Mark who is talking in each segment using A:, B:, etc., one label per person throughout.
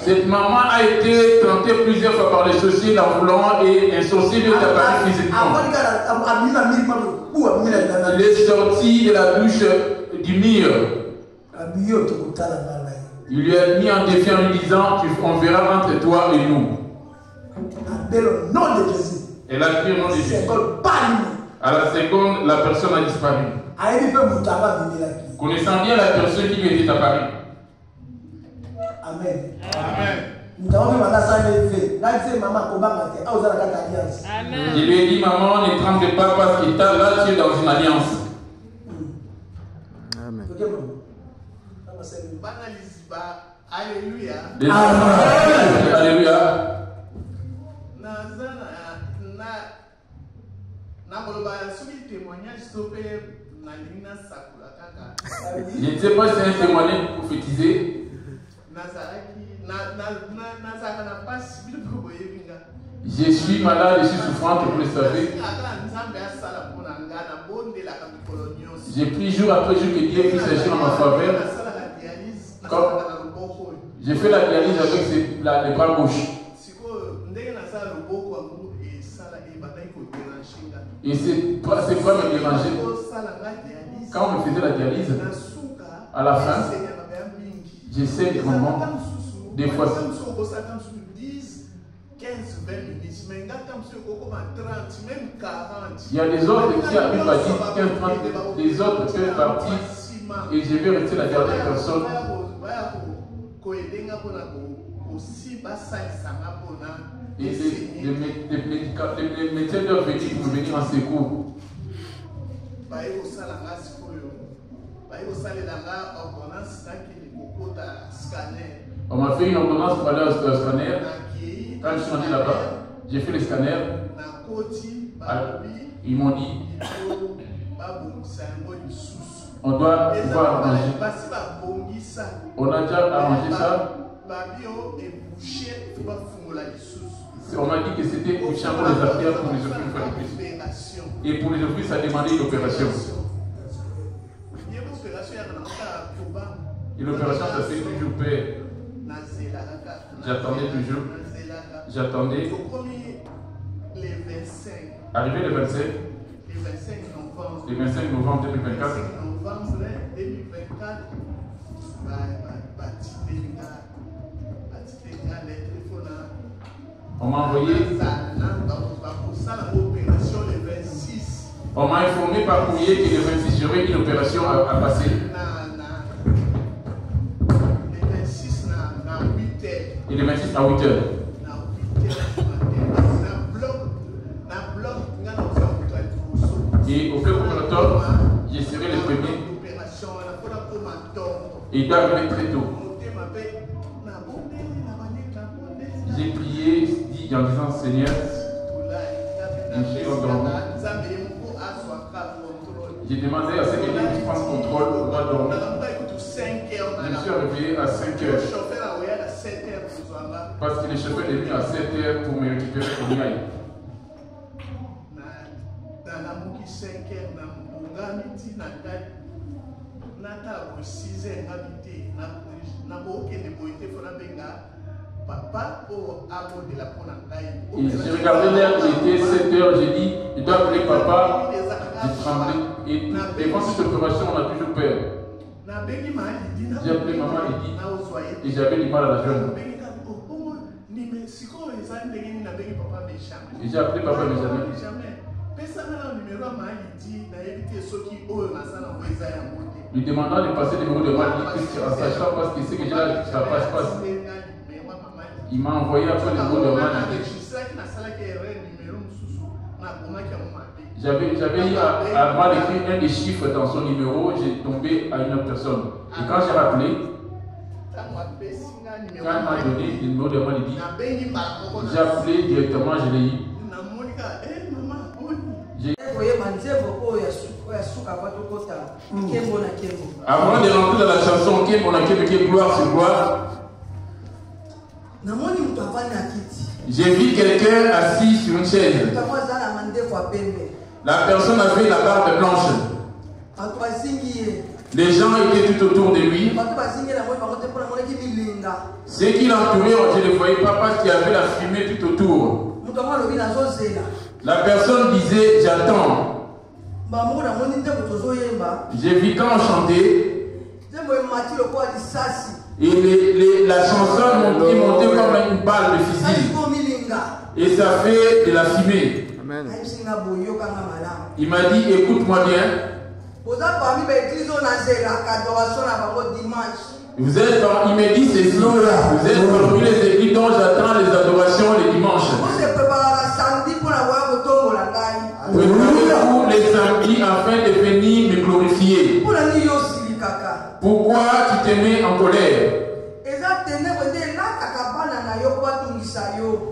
A: Cette maman a été tentée plusieurs fois par les sorciers en voulant et un sorcier lui est apparu physiquement. Il est sorti de la bouche du mur. Il lui a mis en défi en lui disant, on verra entre toi et nous. Elle a crié au nom de Jésus. À la seconde, la personne a disparu. Connaissant bien la personne qui lui était apparue.
B: Amen.
A: Amen.
B: Amen.
A: Je lui ai dit, maman, ne tremble pas parce que là, tu es dans une alliance.
C: Amen.
B: Alléluia.
A: Alléluia. Je ne sais pas si c'est un témoignage prophétisé. Je suis malade, je suis souffrante, vous le savez. J'ai pris jour après jour que Dieu puisse agir en ma faveur. J'ai fait la dialyse avec les bras gauche. Et c'est pas me déranger. Quand on me faisait la dialyse, à la fin, j'essaie de moment, des fois. Il y a des autres qui arrivent à 10, 15, 30, les autres peuvent partir et je vais rester la dernière personne. Et les médecins doivent venir pour me venir en secours. On m'a fait une ordonnance pour aller au scanner. Quand je suis rentré là-bas, j'ai fait le scanner. Ils m'ont dit on doit pouvoir arranger. On a déjà arrangé ça. On m'a dit que c'était une chambre des artères pour les ouvrir une fois de plus. Et pour les ouvrir, ça demandait une opération. Et l'opération, ça fait toujours peur. J'attendais toujours. J'attendais. Arrivé le 25. Le 25 novembre 2024. On m'a envoyé. On m'a informé par courrier que le 26 j'aurais une opération à passer. Et le 26 à 8 heures. Et au club opératoire, je serai le premier. Et il doit arriver très tôt. J'ai prié, dit en disant Seigneur, je suis endormi. J'ai demandé à ce que Dieu puisse prendre contrôle pour moi dormir. Je me suis réveillé à 5 heures. Parce que le chauffeur est venu à 7 heures pour me récupérer pour y aller. Et j'ai regardé l'heure, il était 7 heures, j'ai dit, il doit appeler papa, j'ai tremblé. Et devant cette opération, on a toujours peur. J'ai appelé maman et j'avais du mal à la joindre. Et j'ai appelé papa, mais jamais. Lui demandant de passer le numéro de maman, il dit que en sachant parce que c'est que j'ai là, ça passe. Il m'a envoyé après le numéro de maman. J'avais eu à mal écrire un des chiffres dans son numéro, j'ai tombé à une autre personne. Et quand j'ai rappelé, quand il m'a donné le numéro de maman, il dit, j'ai appelé directement, je l'ai eu. Avant de rentrer dans la chanson, Kembo na Kembo, qui gloire sur gloire, j'ai vu quelqu'un assis sur une chaise. La personne avait la barbe blanche. Les gens étaient tout autour de lui. Ceux qui l'entouraient, je ne les voyais pas parce qu'il y avait la fumée tout autour. La personne disait, j'attends. J'ai vu quand on chantait. Et la chanson est montée comme une balle de fusil. Et ça fait de la fumée.
C: Amen.
A: Il m'a dit, écoute-moi bien. Vous êtes il me dit ceci. Vous êtes parmi les églises dont j'attends les adorations les dimanches. Préparez-vous les samedis afin de venir me glorifier. Pourquoi tu te mets en colère?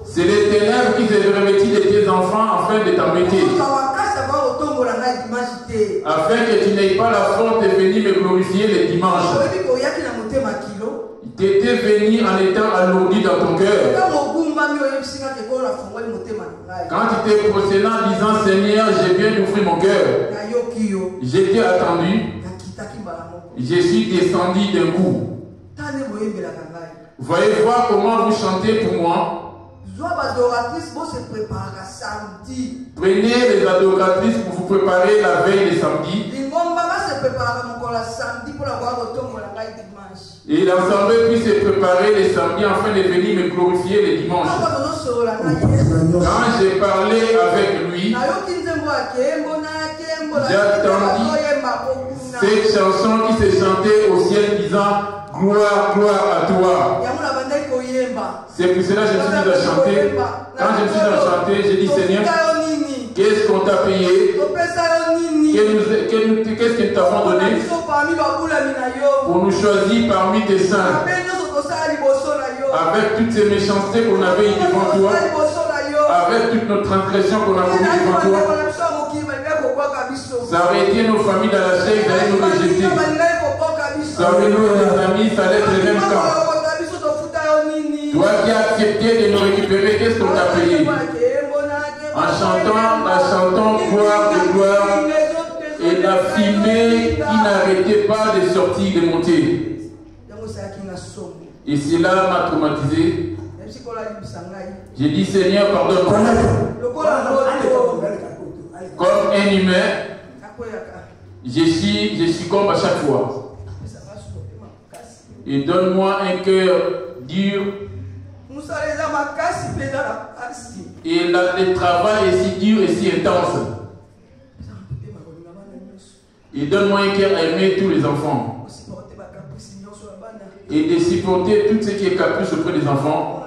A: C'est les ténèbres qui se revêtent de tes enfants afin de t'embêter. Afin que tu n'aies pas la force de venir me glorifier les dimanches. Tu étais venu en étant alourdi dans ton cœur. Quand tu t'es procédé en disant Seigneur, j'ai bien ouvert mon cœur. J'étais attendu. Je suis descendu d'un coup. Voyez voir comment vous chantez pour moi. Prenez les adoratrices pour vous préparer la veille des samedis. Et l'ensemble puisse se préparer les samedis afin de venir me glorifier les dimanches. Quand j'ai parlé avec lui, j'ai entendu cette chanson qui se chantait au ciel disant gloire, gloire à toi. C'est pour cela que je me suis mis à chanter. Quand je me suis mis à chanter, j'ai dit Seigneur, qu'est-ce qu'on t'a payé? Qu'est-ce que nous t'avons donné pour nous choisir parmi tes saints? Avec toutes ces méchancetés qu'on avait eues devant toi, avec toutes nos transgressions qu'on a commises devant toi, ça aurait été nos familles dans la chair, ils allaient nous rejeter. Ça aurait été nos amis, ça allait être le même temps. Toi qui as accepté de nous récupérer, qu'est-ce qu'on t'a payé? En chantant gloire de gloire et la fumée qui n'arrêtait pas de sortir, de monter. Et cela m'a traumatisé. J'ai dit Seigneur, pardonne-moi. Comme un humain, je succombe à chaque fois. Et donne-moi un cœur dur. Et le travail est si dur et si intense. Et donne-moi un cœur à aimer tous les enfants. Et de supporter tout ce qui est caprice auprès des enfants.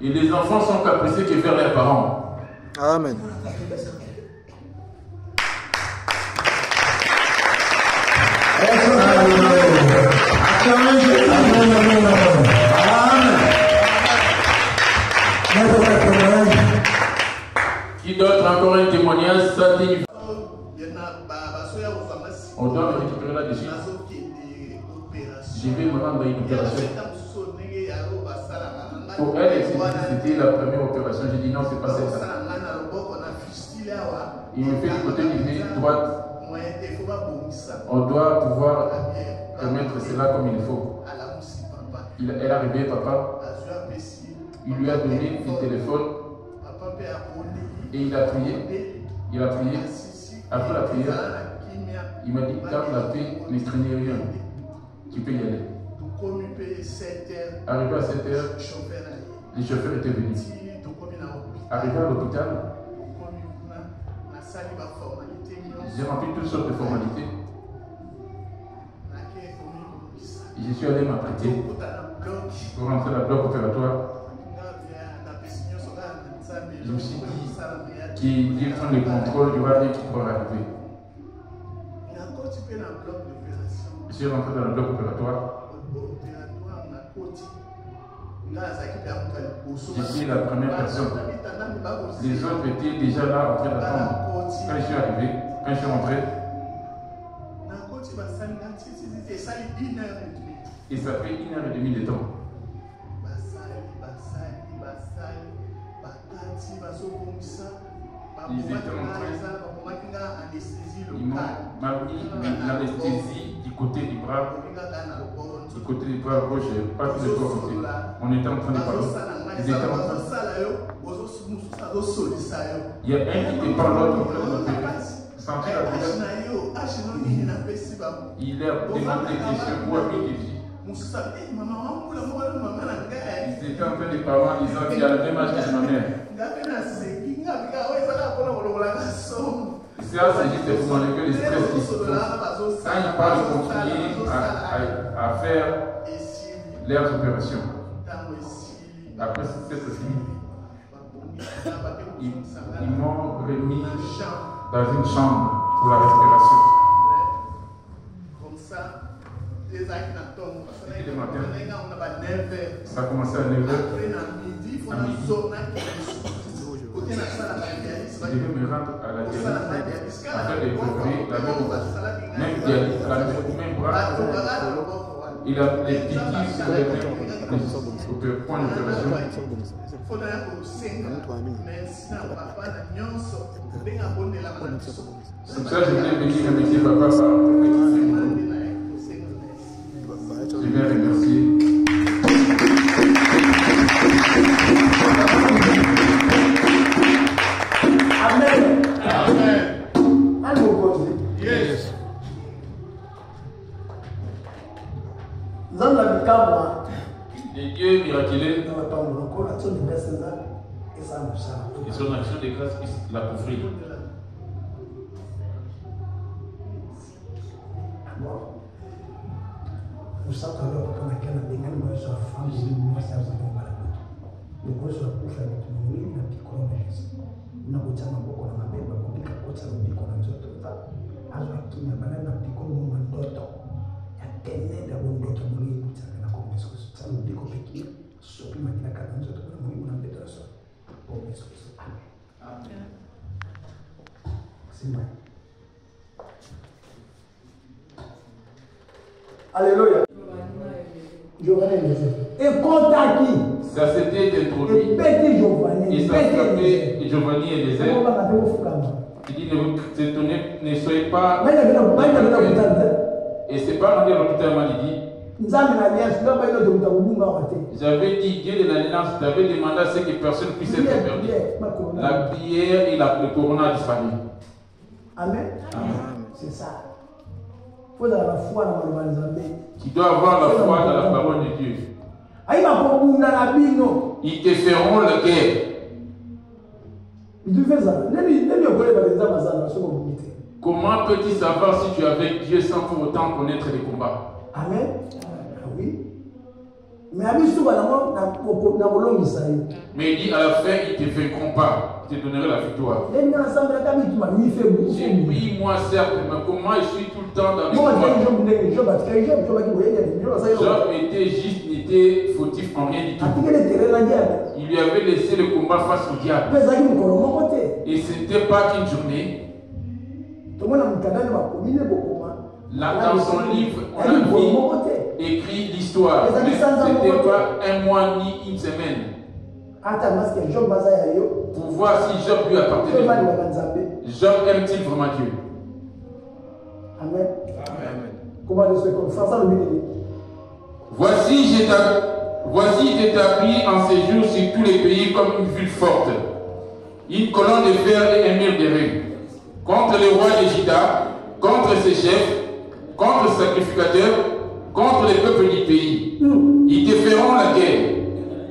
A: Et les enfants sont capricieux que vers leurs parents.
C: Amen.
A: Qui d'autre encore un témoignage? Ça dit. On doit me récupérer là-dessus. Je vais me rendre à une opération. Pour elle, c'était la première opération. J'ai dit non, c'est pas celle-là. Il me fait du côté du nez droite. On doit pouvoir remettre cela comme il faut. Elle est arrivée, papa. Il lui a donné le téléphone. Et il a prié. Il a prié. Après la prière, il m'a dit, garde la paix, ne craignez rien. Tu peux y aller. Arrivé à 7 heures, les chauffeurs étaient venus. Arrivé à l'hôpital, j'ai rempli toutes sortes de formalités. Et je suis allé m'apprêter pour rentrer dans le bloc opératoire. Je me suis dit qu'il prend le contrôle, il y aura rien qui pourra arriver. Je suis rentré dans le bloc opératoire. Je suis la première personne. Les autres étaient déjà là en train d'attendre. Quand je suis arrivé, quand je suis rentré, et ça fait 1h30 de temps. Ils étaient en train Ils m'ont mis l'anesthésie du côté du bras. Du côté du bras gauche, pas tout le corps entier. On était en train de parler. Ils étaient en train de... Il y a un qui te parle, l'autre en train de me sentir la douleur. Il a demandé des questions pour appliquer. Ils étaient en train de parler en disant qu'il y a le même âge que ma mère. C'est juste pour enlever le stress qui se trouve. Quand ils parlent de continuer à faire leurs opérations, après c'est fini. Ils m'ont remis dans une chambre pour la respiration. Comme ça, le matin, ça a commencé à 9h. À midi, je devais me rendre à la dialyse afin de préparer la même dialyse, le même bras. Il a des piqûres sur les mêmes points d'opération. C'est pour ça que je voulais venir remercier papa. Je vais remercier.
C: Amen. Amen. Yes.
A: Les dieux miraculeux et son action de grâce l'a couvert.
C: Alléluia. Et contacti.
A: Ça s'était introduit. Et ça frappait Giovanni et les ailes. Il dit ne soyez pas. Et c'est pas rendu à l'hôpital, il dit. J'avais dit, Dieu de l'alliance, j'avais demandé à ce que personne puisse être perdu. La prière et le corona a disparu.
C: Amen. C'est ça.
A: Tu dois avoir la foi dans la parole de Dieu. Ils te feront la guerre. Comment peux-tu savoir si tu es avec Dieu sans pour autant connaître les combats?
C: Amen. Oui. Mais
A: il dit à la fin, ils ne te vaincront pas. Ils te donneront la victoire. J'ai pris moi certes, mais comment je suis tout le temps dans les combats? Job n'était fautif en rien du tout. Il lui avait laissé le combat face au diable. Et ce n'était pas qu'une journée. Là, dans son livre, on a mis écrit l'histoire. Mais ce n'était pas un mois ni une semaine. Pour voir si Job lui appartenait. Job aime-t-il vraiment Dieu?
C: Amen.
A: Voici, j'établis en séjour sur tous les pays comme une ville forte, une colonne de fer et un mur de reins, contre les rois de Juda, contre ses chefs, contre les sacrificateurs, contre les peuples du pays. Ils te feront la guerre,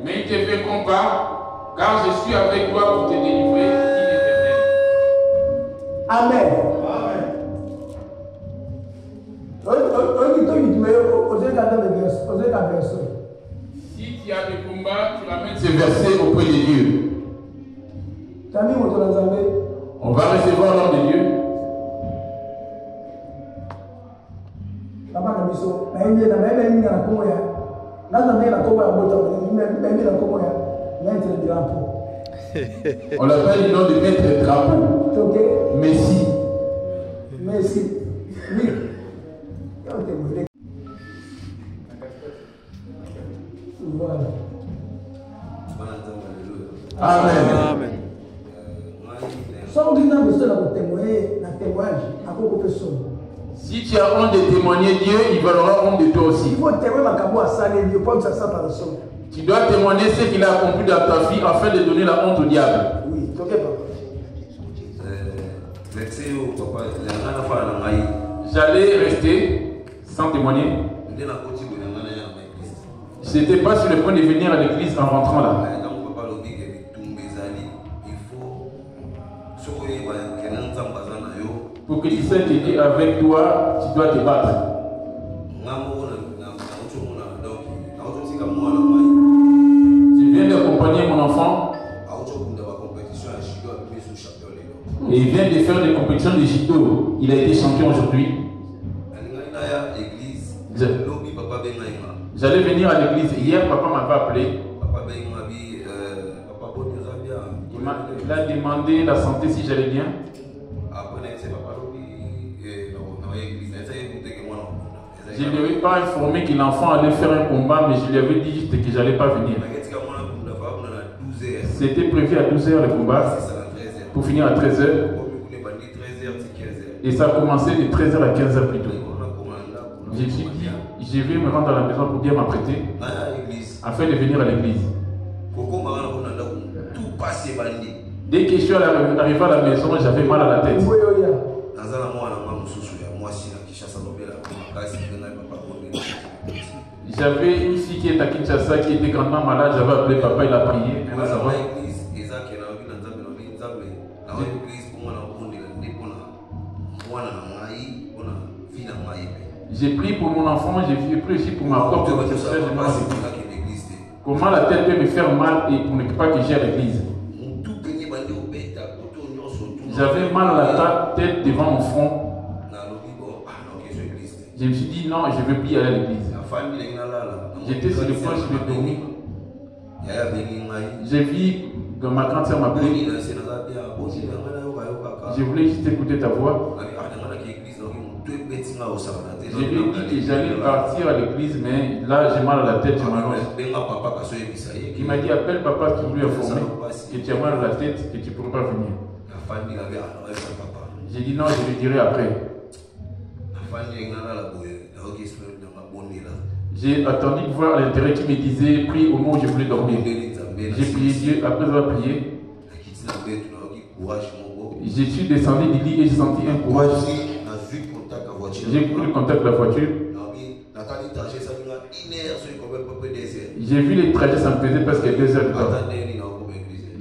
A: mais ils ne te vaincront pas, car je suis avec toi pour te délivrer, dit l'Éternel.
C: Amen.
A: Si tu as des combats, tu ramènes ces versets auprès de Dieu. On va recevoir l'homme de Dieu. On l'appelle le nom de maître drapeau. Messie.
C: Messie. Oui. Voilà.
A: Amen.
C: Sans dire dans le témoigner,
A: Si tu as honte de témoigner Dieu, il va avoir honte de toi aussi.
C: Il faut témoigner ma cabo à ça, les lieux, pas que ça soit par le son.
A: Tu dois témoigner ce qu'il a accompli dans ta vie afin de donner la honte au diable.
C: Oui, ok, papa.
A: J'allais rester sans témoigner. Je n'étais pas sur le point de venir à l'église en rentrant là. Pour que tu sais que Dieu est avec toi, tu dois te battre. Je viens d'accompagner mon enfant. Et il vient de faire des compétitions de judo. Il a été champion aujourd'hui. J'allais venir à l'église. Hier, papa m'avait appelé. Il a demandé la santé si j'allais bien. Je ne lui avais pas informé que l'enfant allait faire un combat, mais je lui avais dit juste que je n'allais pas venir. C'était prévu à 12h le combat, pour finir à 13h. Et ça a commencé de 13h à 15h plus tôt. Je me suis dit, je vais me rendre à la maison pour bien m'apprêter, afin de venir à l'église. Dès que je suis arrivé à la maison, j'avais mal à la tête. J'avais une fille qui est à Kinshasa qui était grandement malade, j'avais appelé papa, il a prié. J'ai prié pour mon enfant, j'ai prié aussi pour ma propre situation. Comment la tête peut me faire mal et pour ne pas que j'aille à l'église. J'avais mal à la tête devant mon front. Je me suis dit non, je ne veux plus aller à l'église. J'étais sur le point de dormir. J'ai vu que ma grande soeur m'appeler. Je voulais juste écouter ta voix. Je lui ai dit que j'allais partir à l'église, mais là j'ai mal à la tête, je m'allonge. Il m'a dit appelle papa qui voulait informer que tu as mal à la tête, que tu ne pourrais pas venir. J'ai dit non, je le dirai après. J'ai attendu de voir l'intérêt qui me disait prie au moment où je voulais dormir. J'ai prié Dieu, après avoir prié, je suis descendu du lit et j'ai senti un courage. J'ai pris le contact de la voiture. J'ai vu les trajets, ça me faisait presque 2 heures de temps.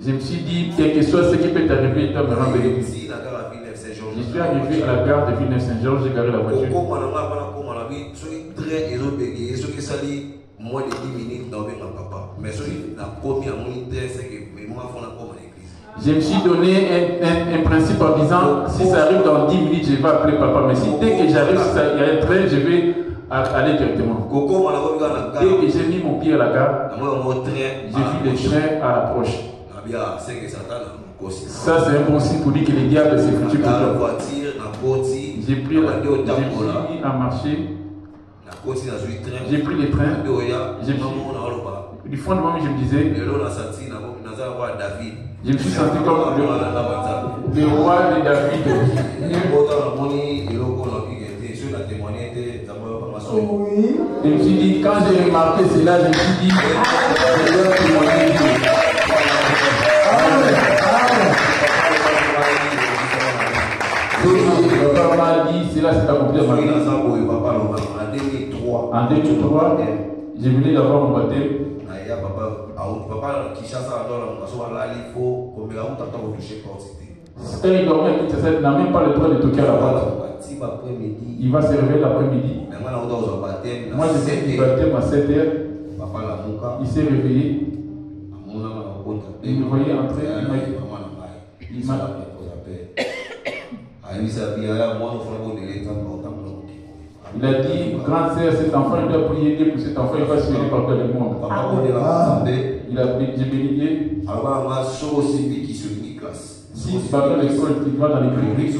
A: Je me suis dit, quel que soit ce qui peut t'arriver, il doit me rendre l'église. Je suis arrivé à la gare de Villeneuve-Saint-Georges, j'ai garé la voiture. Je me suis donné un principe en disant, si ça arrive dans 10 minutes, je vais appeler papa. Mais si dès que j'arrive, il y a un train, je vais aller directement. Dès que j'ai mis mon pied à la gare, j'ai vu les trains à l'approche. Ça, c'est un bon signe pour dire que les diables s'est foutu pour toi. J'ai pris à marcher. J'ai pris les trains. Du fond de moi, je me disais, je me suis senti comme le roi de David.
C: Oui.
A: Je me suis dit, quand j'ai remarqué cela, je me suis dit, je dois témoigner Dieu. Papa m'a dit, cela s'est accompli dans ma vie. En 2003, j'ai venu d'avoir mon baptême. Quand il dormait à Kinshasa, il n'a même pas le droit de toquer à la porte. Il va se réveiller l'après-midi. Moi, j'ai fait du baptême à 7h. Il s'est réveillé. Il me voyait entrer. Il a dit, grande sœur, cet enfant, il doit prier Dieu pour cet enfant, il va se réveiller partout dans le monde. Il a béni Dieu. Si tu vas dans l'école, tu vas dans les crédits.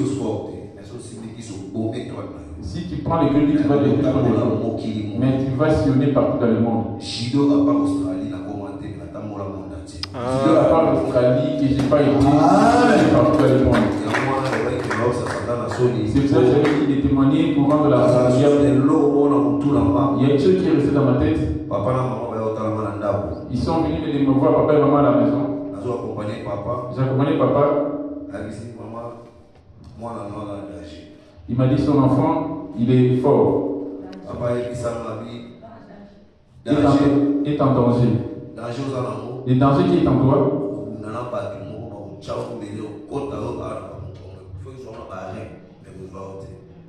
A: Si tu prends les crédits, tu vas dans les crédits. Mais tu vas sillonner partout dans le monde. Judo à part Australie, que je n'ai pas été partout dans le monde. C'est pour ça que j'avais dit de témoigner pour rendre la prière. Il y a une chose qui est restée dans ma tête. Ils sont venus me voir, papa et maman à la maison. J'ai accompagné papa. Il m'a dit son enfant, il est fort. Est en danger. Le danger qui est en toi.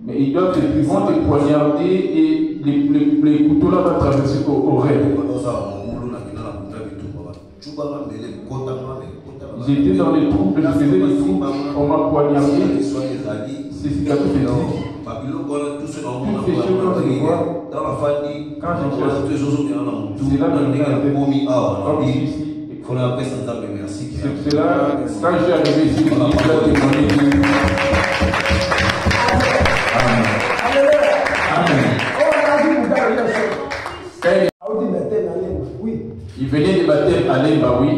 A: Mais ils vont te poignarder et les couteaux là vont traverser au rêve. J'étais dans les troubles, je faisais des troubles, on m'a poignardé. C'est ce qu'a tout fait. Toutes ces choses quand je vois, quand je cherche, c'est là que je c'est là, quand je suis arrivé ici, je suis témoigné. Amen. Il venait du baptême à Lemba, oui.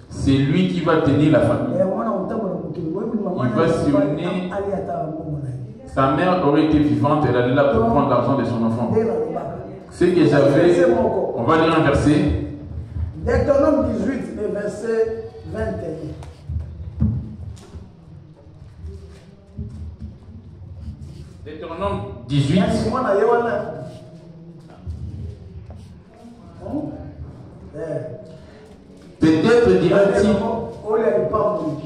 A: C'est lui qui va tenir la famille. Il va s'unir. Sa mère aurait été vivante, elle allait là pour prendre l'argent de son enfant. Ce que j'avais, on va lire un verset.
C: Deutéronome 18, le verset 21.
A: Deutéronome 18. Peut-être dira-t-il.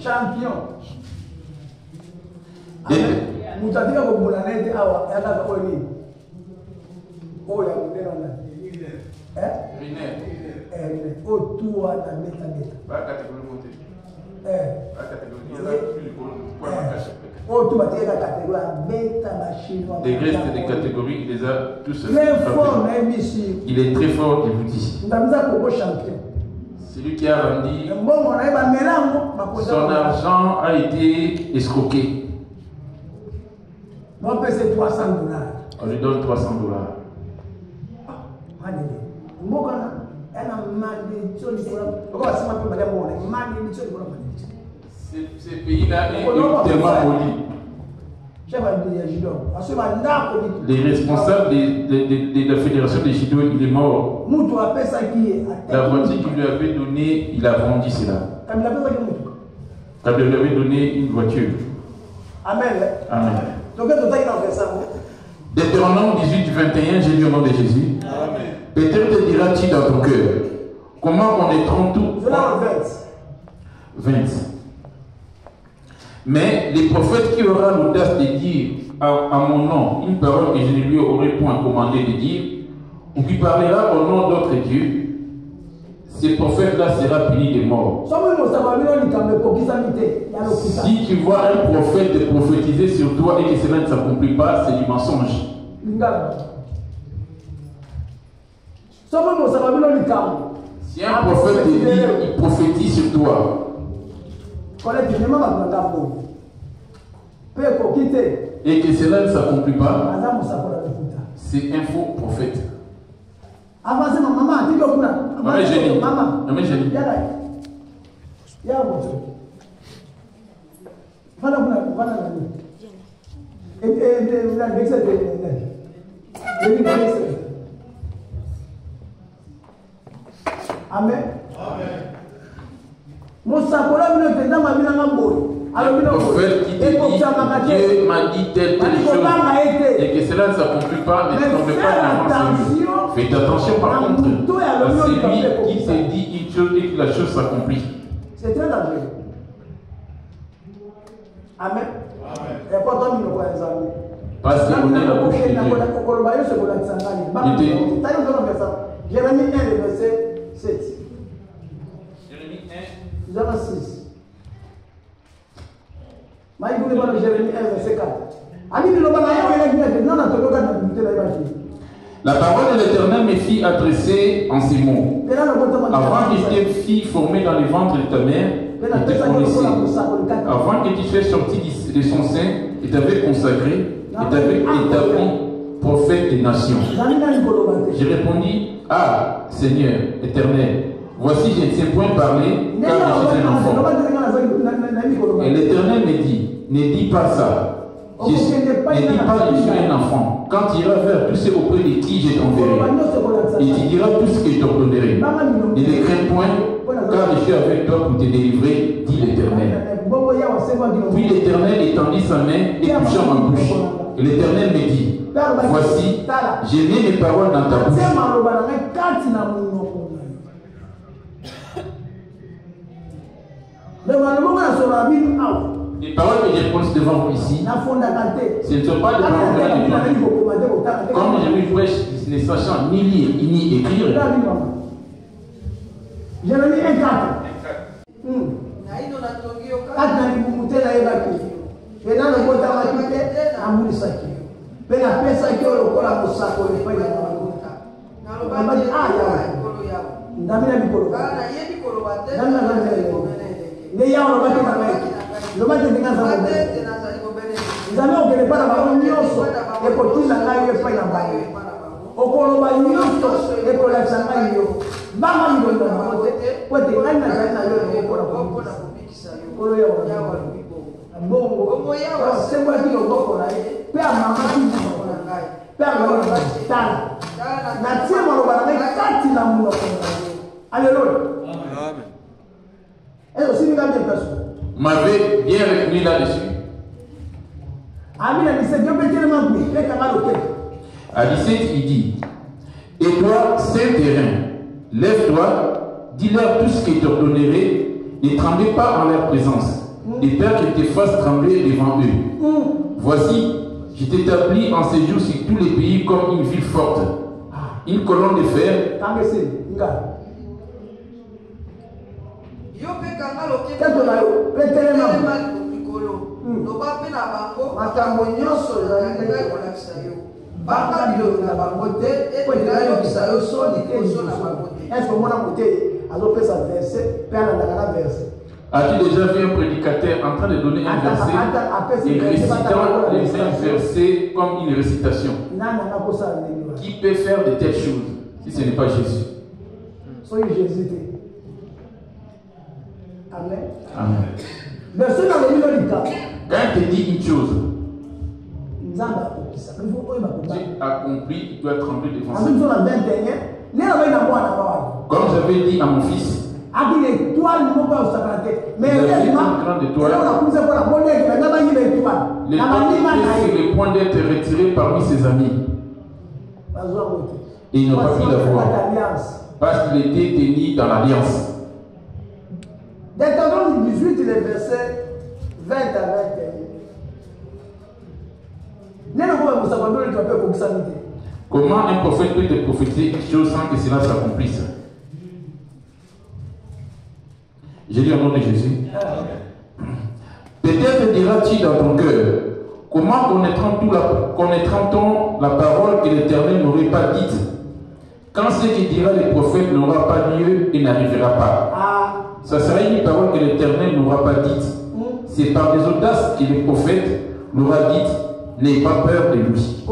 C: Champion.
A: Des restes des catégories, il les a tous. Il est très fort, il vous dit. C'est lui qui a rendu. Son argent a été escroqué. On lui donne $300. Ces pays-là est tellement poli. Les responsables de la fédération des judo, il est mort. La voiture qu'il lui avait donnée, il a vendu cela. Il lui avait donné une voiture.
C: Amen.
A: Amen. Deutéronome 18, 21, j'ai lu au nom de Jésus. Peut-être te diras-tu dans ton cœur, comment connaîtront tout 20. Mais les prophètes qui auront l'audace de dire à mon nom une parole que je ne lui aurais point commandé de dire, ou qui parlera au nom d'autres dieux, ces prophètes-là sera puni de mort. Si tu vois un prophète prophétiser sur toi et que cela ne s'accomplit pas, c'est du mensonge. Si un prophète te dit, il prophétise sur toi, et que cela ne s'accomplit pas, c'est un faux prophète. Maman génie. Maman génie.
C: Amen.
A: Le prophète qui te dit, Dieu m'a dit telle chose, et que cela ne s'accomplit pas, ne tombe pas dans l'avance. Faites attention par contre à celui qui te dit une chose et que la chose s'accomplit.
C: C'est très dangereux. Amen.
A: Parce qu'on est la bouche de Dieu.
C: Jérémie 1, le verset 7.
A: Jérémie 1.
C: 06. Jérémie 1, verset 4.
A: La parole de l'Éternel me fit adresser en ces mots. Avant que tes filles formées dans les ventres de ta mère, et te connaissais. Avant que tu sois sorti de son sein, et t'avais consacré, et t'avais établi prophète des nations. J'ai répondu, ah, Seigneur, Éternel, voici, je ne sais point parler, car je suis un enfant. Et l'Éternel me dit, ne dis pas ça. Ne dis pas, je suis un enfant. Quand tu iras vers tous ceux auprès de qui je t'enverrai, et tu diras tout ce que je t'ordonnerai. Ne les crains point, car je suis avec toi pour te délivrer, dit l'Éternel. Puis l'Éternel étendit sa main et toucha ma bouche. Et l'Éternel me dit, voici, j'ai mis mes paroles dans ta bouche. Les paroles que je prononce devant vous ici, ce ne sont pas des paroles comme je lui prêche, ne sachant ni lire ni écrire.
C: Je l'ai mis un 4.
A: M'avait bien retenu là-dessus. À 17, il dit, et toi, Saint-Terrain, lève-toi, dis-leur tout ce que je t'ordonnerai, ne tremblez pas en leur présence, de peur qu'ils te fassent trembler devant eux. Voici, je t'établis en séjour sur tous les pays comme une ville forte, une colonne de fer. As-tu déjà vu un prédicateur en train de donner un verset et récitant les mêmes versets comme une récitation? Qui peut faire de telles choses si ce n'est pas Jésus?
C: Soyez Jésus. Amen.
A: Amen. Quand il te dit une chose, Dieu accompli, il doit trembler devant ça. Comme j'avais dit à mon fils, le point d'être retiré parmi ses amis. Et il n'a pas pu l'avoir parce qu'il était tenu dans l'alliance.
C: Deutéronome 18, les versets 20 à 21.
A: Comment un prophète peut te prophétiser une chose sans que cela s'accomplisse? J'ai dit au nom de Jésus. Peut-être diras-tu dans ton cœur, comment connaîtra-t-on la parole que l'Éternel n'aurait pas dite, quand ce qui dira le prophète n'aura pas lieu et n'arrivera pas? Ça sera une parole que l'Éternel n'aura pas dite. C'est par des audaces que le prophète l'aura dite. N'ayez pas peur de lui.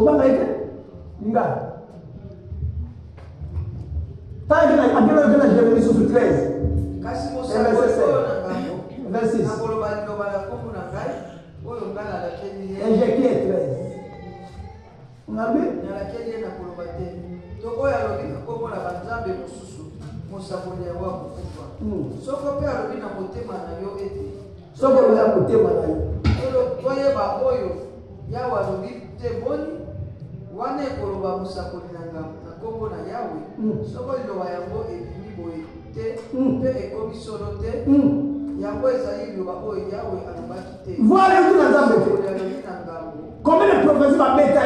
C: Combien de prophéties va mettre?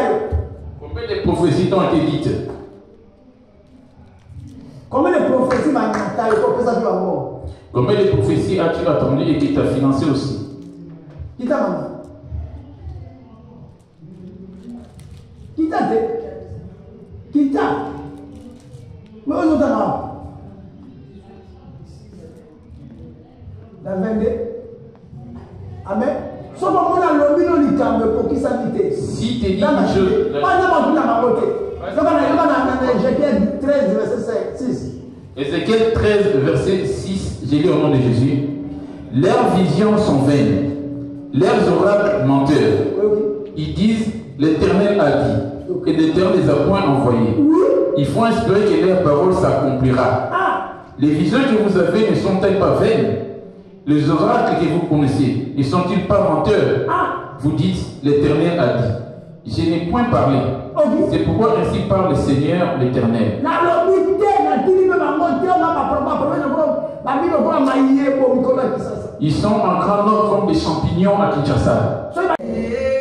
A: Combien de prophéties t'ont été dites?
C: Combien de prophéties va mettre?
A: Combien de prophéties as-tu attendu et qui t'a financé aussi?
C: Qui t'a maman? Qui t'a dit? Qui t'a? Mais on nous donne la 22. Amen. Sauf que mon lobby non likambe pour qui s'habite.
A: Si tu dis une chose,
C: pas de ma côté. Donc on a Ézéchiel 13 verset 6.
A: Ézéchiel 13, verset 6, j'ai lu au nom de Jésus. Leurs visions sont vaines, leurs oracles menteurs. Ils disent, l'Éternel a dit, et l'Éternel les a point envoyés. Il faut espérer que leur parole s'accomplira. Les visions que vous avez ne sont-elles pas vaines? Les oracles que vous connaissez ne sont-ils pas menteurs? Vous dites, l'Éternel a dit. Je n'ai point parlé. C'est pourquoi ainsi parle le Seigneur l'Éternel. Ils sont en grand nombre comme des champignons à Kinshasa.
D: Yeah.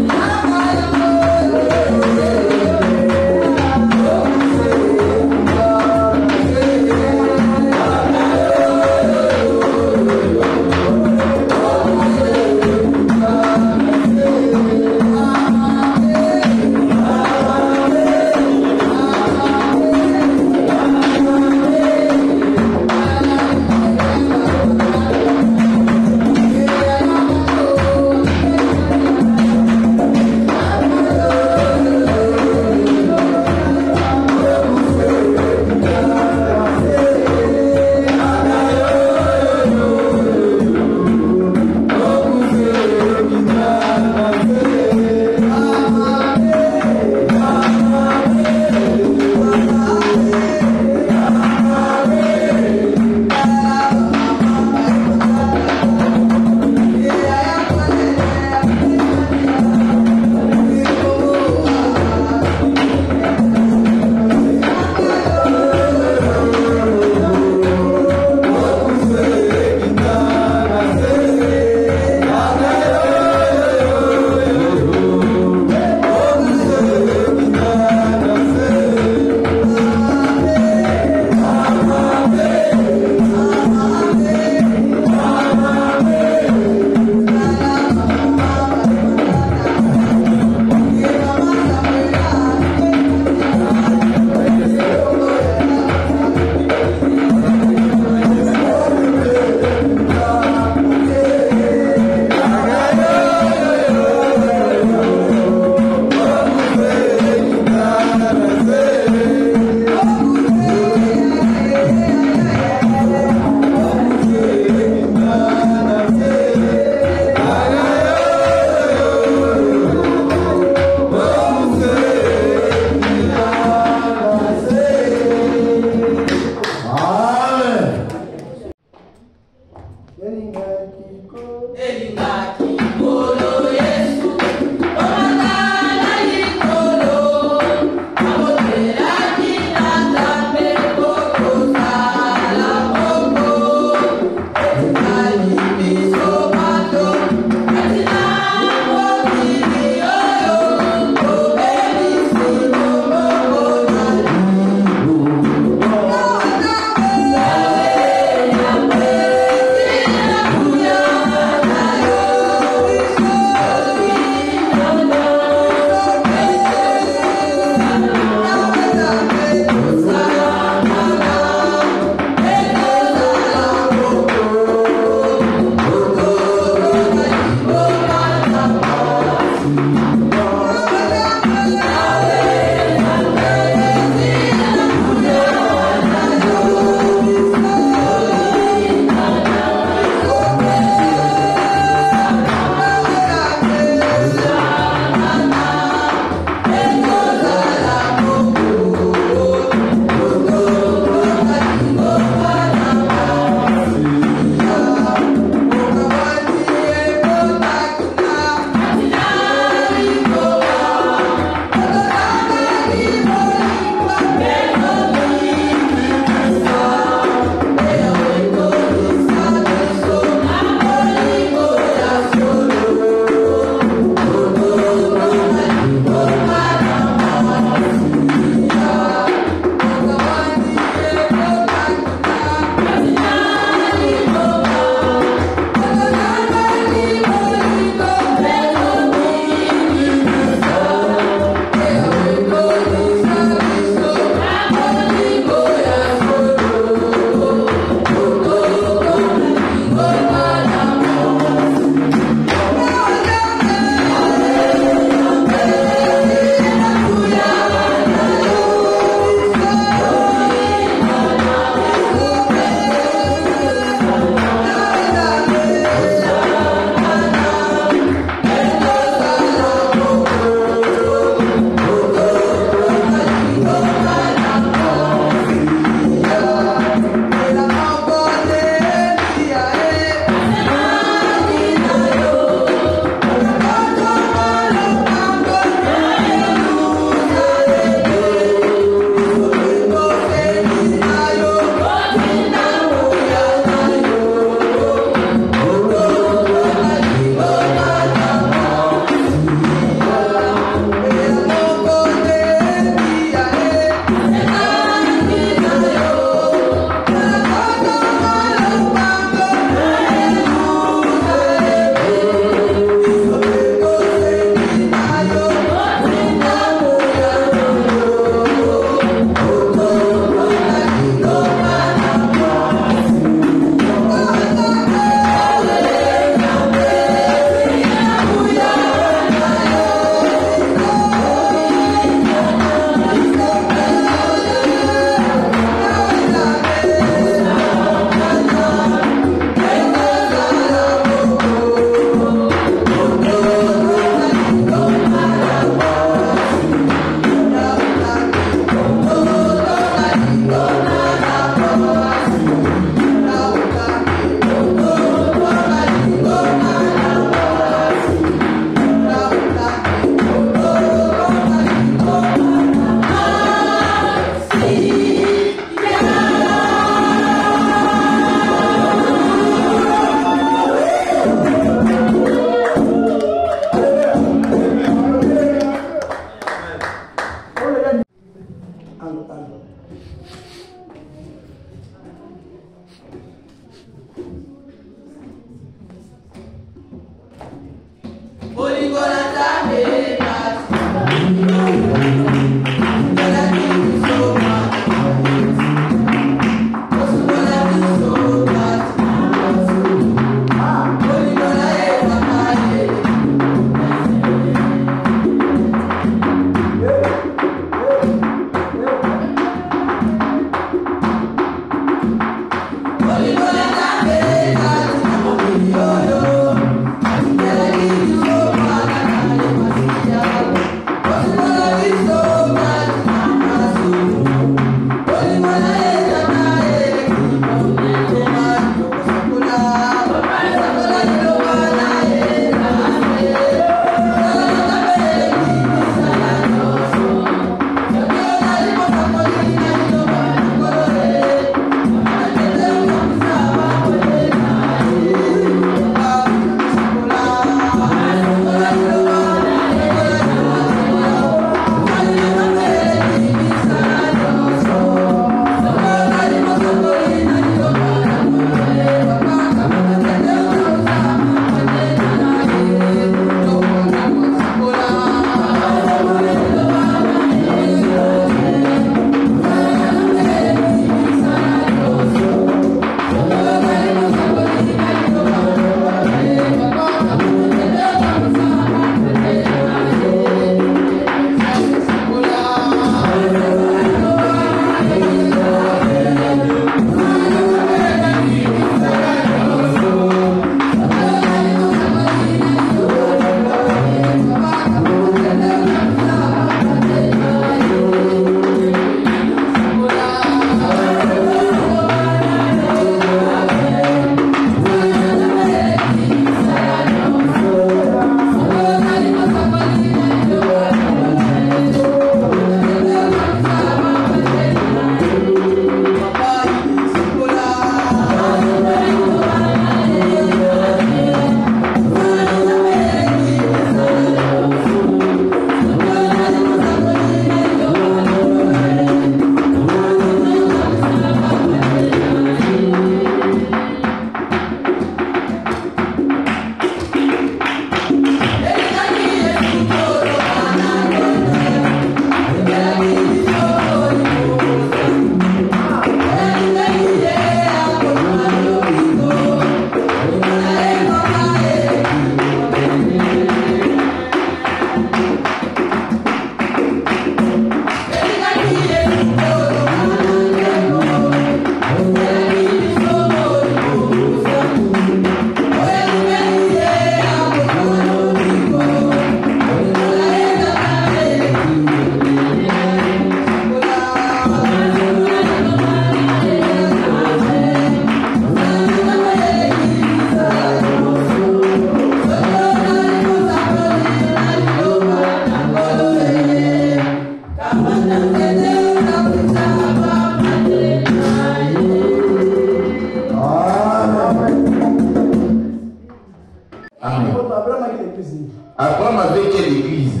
A: Abraham avait quelle église?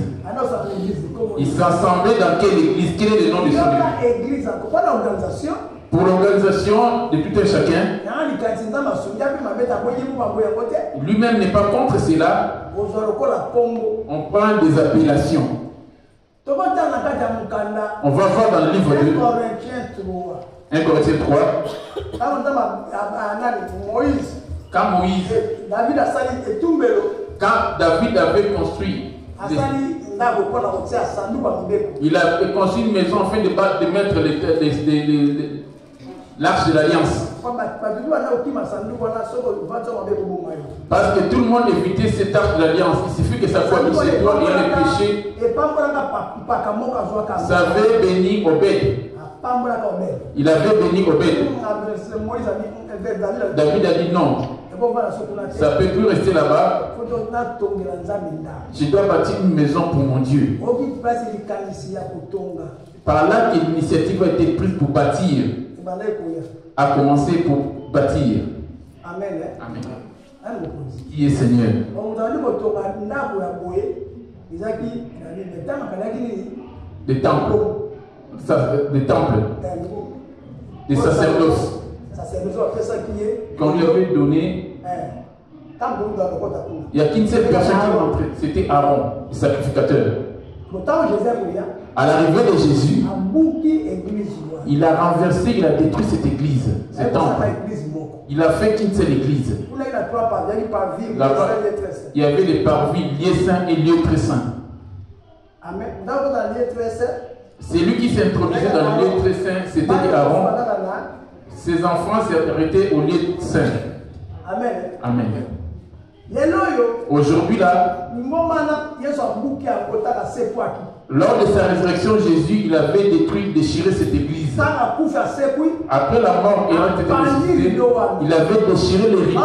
A: Il s'assemblait dans quelle église? Quel est le nom de son église? Pour l'organisation de tout un chacun. Lui-même n'est pas contre cela. On prend des appellations. On va voir dans le livre de 1 Corinthiens 3. Quand Moïse, quand David avait construit, il a construit une maison afin de mettre l'arche de l'alliance. Parce que tout le monde évitait cette arche de l'alliance. Il suffit que ça soit mis sur toi et le péché. Ça avait béni Obed. Il avait béni Obed. David a dit non. Ça ne peut plus rester là-bas. Je dois bâtir une maison pour mon Dieu. Par là que l'initiative a été prise pour bâtir. A commencé pour bâtir.
C: Amen.
A: Amen. Qui est Seigneur? Le temple. des temples, des sacerdoces, qu'on lui avait donné. Il n'y a qu'une seule personne qui est entrée, c'était Aaron, le sacrificateur. À l'arrivée de Jésus, il a renversé, il a détruit cette église, ce temple. Il a fait qu'une seule église. Là-bas, il y avait les parvis, lieux saints et lieux très saints. C'est lui qui s'est introduisé dans le lieu très saint, c'était Aaron. Ses enfants s'est arrêté au lieu saint. Amen. Amen. Aujourd'hui là, lors de sa résurrection, Jésus il avait détruit, déchiré cette église. Après la mort et ressuscité, il avait déchiré les rideaux.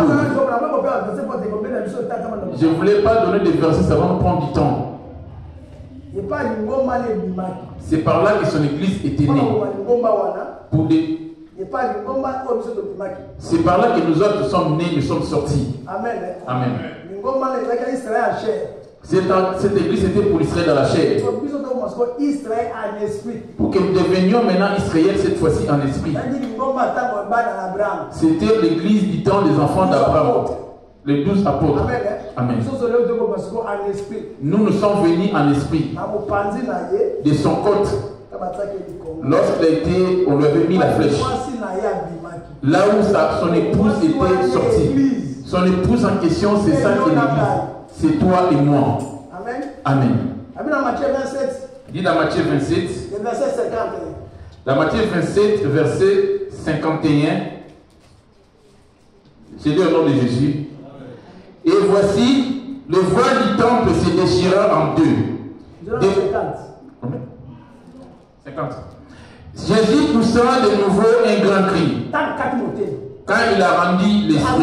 A: Je ne voulais pas donner des versets, ça va nous prendre du temps. C'est par là que son église était née. C'est par là que nous autres sommes nés, nous sommes sortis. Amen. Amen. Cette église était pour Israël dans la chair. Pour que nous devenions maintenant Israël cette fois-ci en esprit. C'était l'église du temps des enfants d'Abraham. Les 12 apôtres. Amen. Nous sommes venus en esprit. De son côte. Lorsqu'il a été, on lui avait mis la flèche. Là où son épouse était sortie. Son épouse en question, c'est ça qui est l'église. C'est toi et moi. Amen. Dit dans Matthieu 27. Dans Matthieu 27, verset 51. C'est dit au nom de Jésus. Et voici, le voile du temple se déchira en deux. 50. Jésus poussa de nouveau un grand cri. Quand il a rendu l'esprit,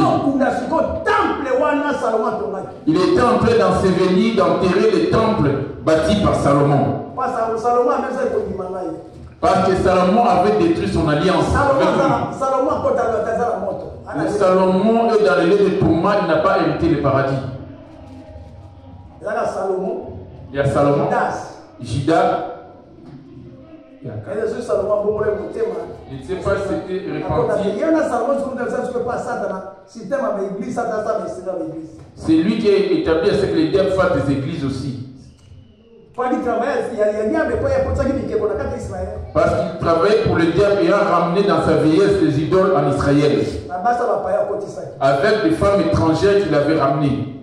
A: il était en train d'ensevelir, d'enterrer le temple bâti par Salomon. Parce que Salomon avait détruit son alliance avec lui. Salomon est dans le lieu de tourment, il n'a pas hérité le paradis. Il y a Salomon, Judas. Je ne sais pas si c'était repenti. C'est lui qui a établi ce que les diables fassent des églises aussi. Parce qu'il travaillait pour le diable et a ramené dans sa vieillesse les idoles en Israël. Avec des femmes étrangères qu'il avait ramenées.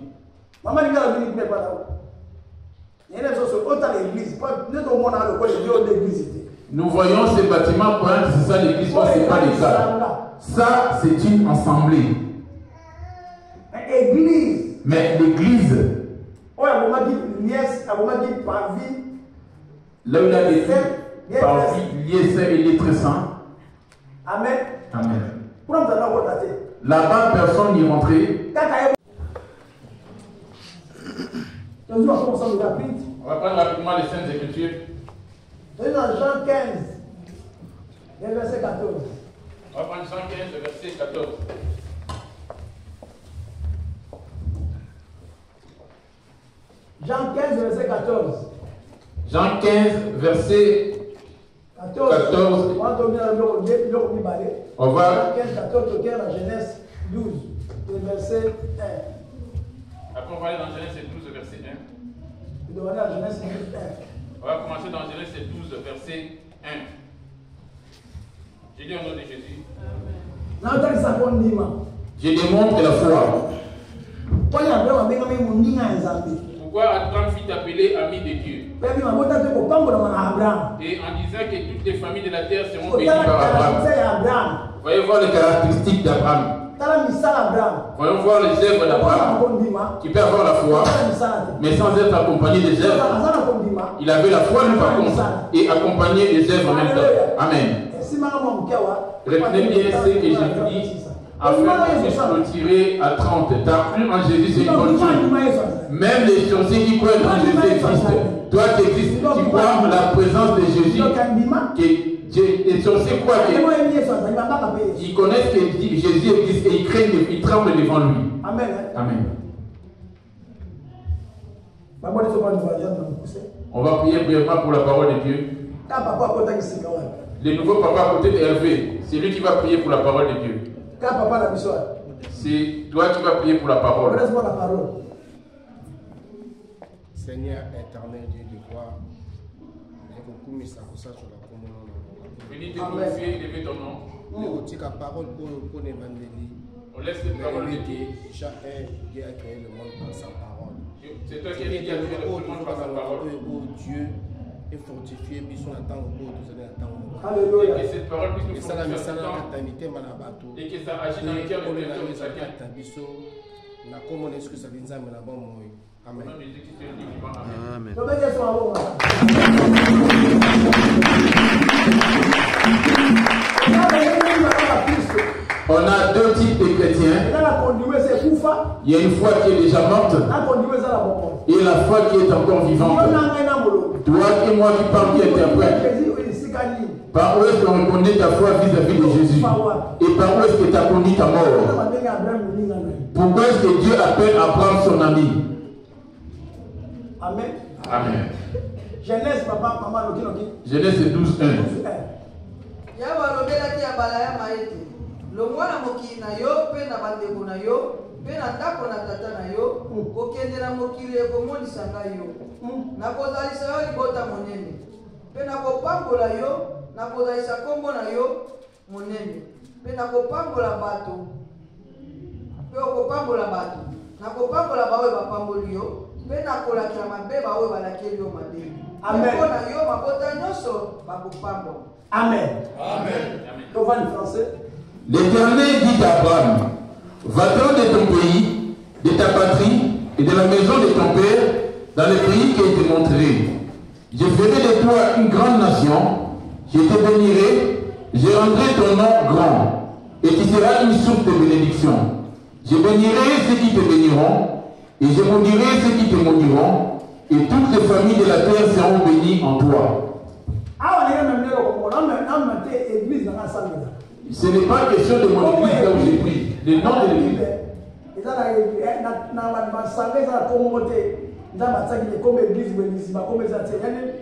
A: Nous voyons ces bâtiments pour c'est ça l'église, ce n'est pas les cas. Ça, c'est une assemblée. Mais l'église, là où il a des parvis, liés saints et liés très saints. Amen. Amen. Là-bas, personne n'y rentrait. On va prendre rapidement les Saintes Écritures.
C: Dans Jean 15, verset 14.
A: On va prendre Jean 15, verset 14.
C: Jean 15, verset 14.
A: Jean 15, verset 14. On va.
C: Jean 15, 14, la Genèse 12, verset 1.
A: Après, on va aller dans Genèse 12, verset 1.
C: Vous devez aller à Genèse 12, 1.
A: On va commencer dans Genèse 12, verset 1. J'ai dit au nom de Jésus. Je démontre la foi. Pourquoi Abraham fut appelé ami de Dieu? Et en disant que toutes les familles de la terre seront bénies par Abraham. Voyez voir les caractéristiques d'Abraham. Voyons voir les œuvres d'Abraham, qui peut avoir la foi, mais sans être accompagné des œuvres. Il avait la foi, lui, par contre, et accompagné des œuvres en même temps. Amen. Retenez bien ce que je vous dis, afin qu'on puisse clôturer à 30. Ta cru en Jésus, c'est une bonne chose. Même les sorciers qui croient en Jésus existent. Toi qui existes, tu crois en la présence de Jésus. Les sorciers croient qu'ils connaissent que Jésus existe et ils craignent, ils tremblent devant lui.
C: Amen.
A: Amen. On va prier brièvement pour la parole de Dieu. Le nouveau papa à côté d'Hervé, c'est lui qui va prier pour la parole de Dieu. C'est toi qui vas prier pour la parole.
D: Seigneur éternel, Dieu de gloire,
A: Bénis te glorifier, élever ton nom.
D: On
A: laisse cette parole de Dieu.
D: Chacun Dieu a créé le monde par sa parole.
A: C'est toi qui as dit qu'il y a créé le monde par sa parole.
D: Dieu est fortifié, puis son attend au bout de son attend.
A: Et que cette parole puisse nous fortifier et que ça agisse dans le cœur de chacun. Amen.
E: Amen.
A: On a deux types de chrétiens. Il y a une foi qui est déjà morte et la foi qui est encore vivante. Toi et moi qui parlons, qui interprète. Par où est-ce qu'on reconnaît ta foi vis-à-vis de Jésus? Et par où est-ce que tu as connu ta mort? Pourquoi est-ce que Dieu appelle Abraham son ami?
C: Amen.
A: Amen.
C: Genèse, papa, maman,
A: Genèse 12:1.
F: longwa na mokili na yo pe na bandeko na yo pe na ndako na tata na yo kokende na mokili ekomonisa ngai yo nakozalisa yo libota monene pe nakopambola yo nakozalisa kombo na yo monene pe nakopambola bato pe okopambola bato nakopambola baoyo bapamboli yo pe nakolakela mabe baoyo balakeli yo mabe mpo na yo mabota nyonso bakopambola.
C: Amen. Amen. On va en français.
A: L'Éternel dit à Abraham, va-t'en de ton pays, de ta patrie et de la maison de ton père, dans le pays que je te montrerai. Je ferai de toi une grande nation, je te bénirai, je rendrai ton nom grand, et tu seras une source de bénédiction. Je bénirai ceux qui te béniront, et je maudirai ceux qui te maudiront, et toutes les familles de la terre seront bénies en toi. Ce n'est pas question de mon église là où j'ai pris. Le nom de l'église.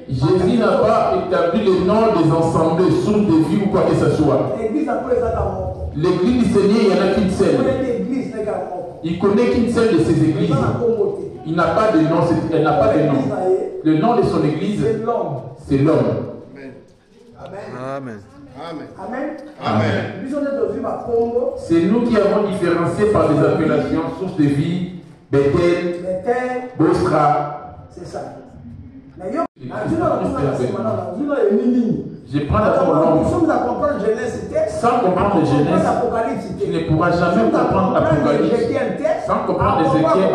A: Jésus n'a pas établi le nom des assemblées, sources de vie ou quoi que ce soit. L'église du Seigneur, il n'y en a qu'une seule. Il connaît qu'une seule de ses églises. Il n'a pas de nom, elle n'a pas de nom. Le nom de son église, c'est l'homme.
E: Amen.
D: Amen.
C: Amen.
D: Amen.
A: C'est nous qui avons différencié par des appellations source de vie, Bethel, Bosra.
C: C'est ça.
A: Je prends d'abord l'homme. Sans comprendre Genèse, tu ne pourras jamais comprendre l'Apocalypse. Sans comprendre Ézéchiel,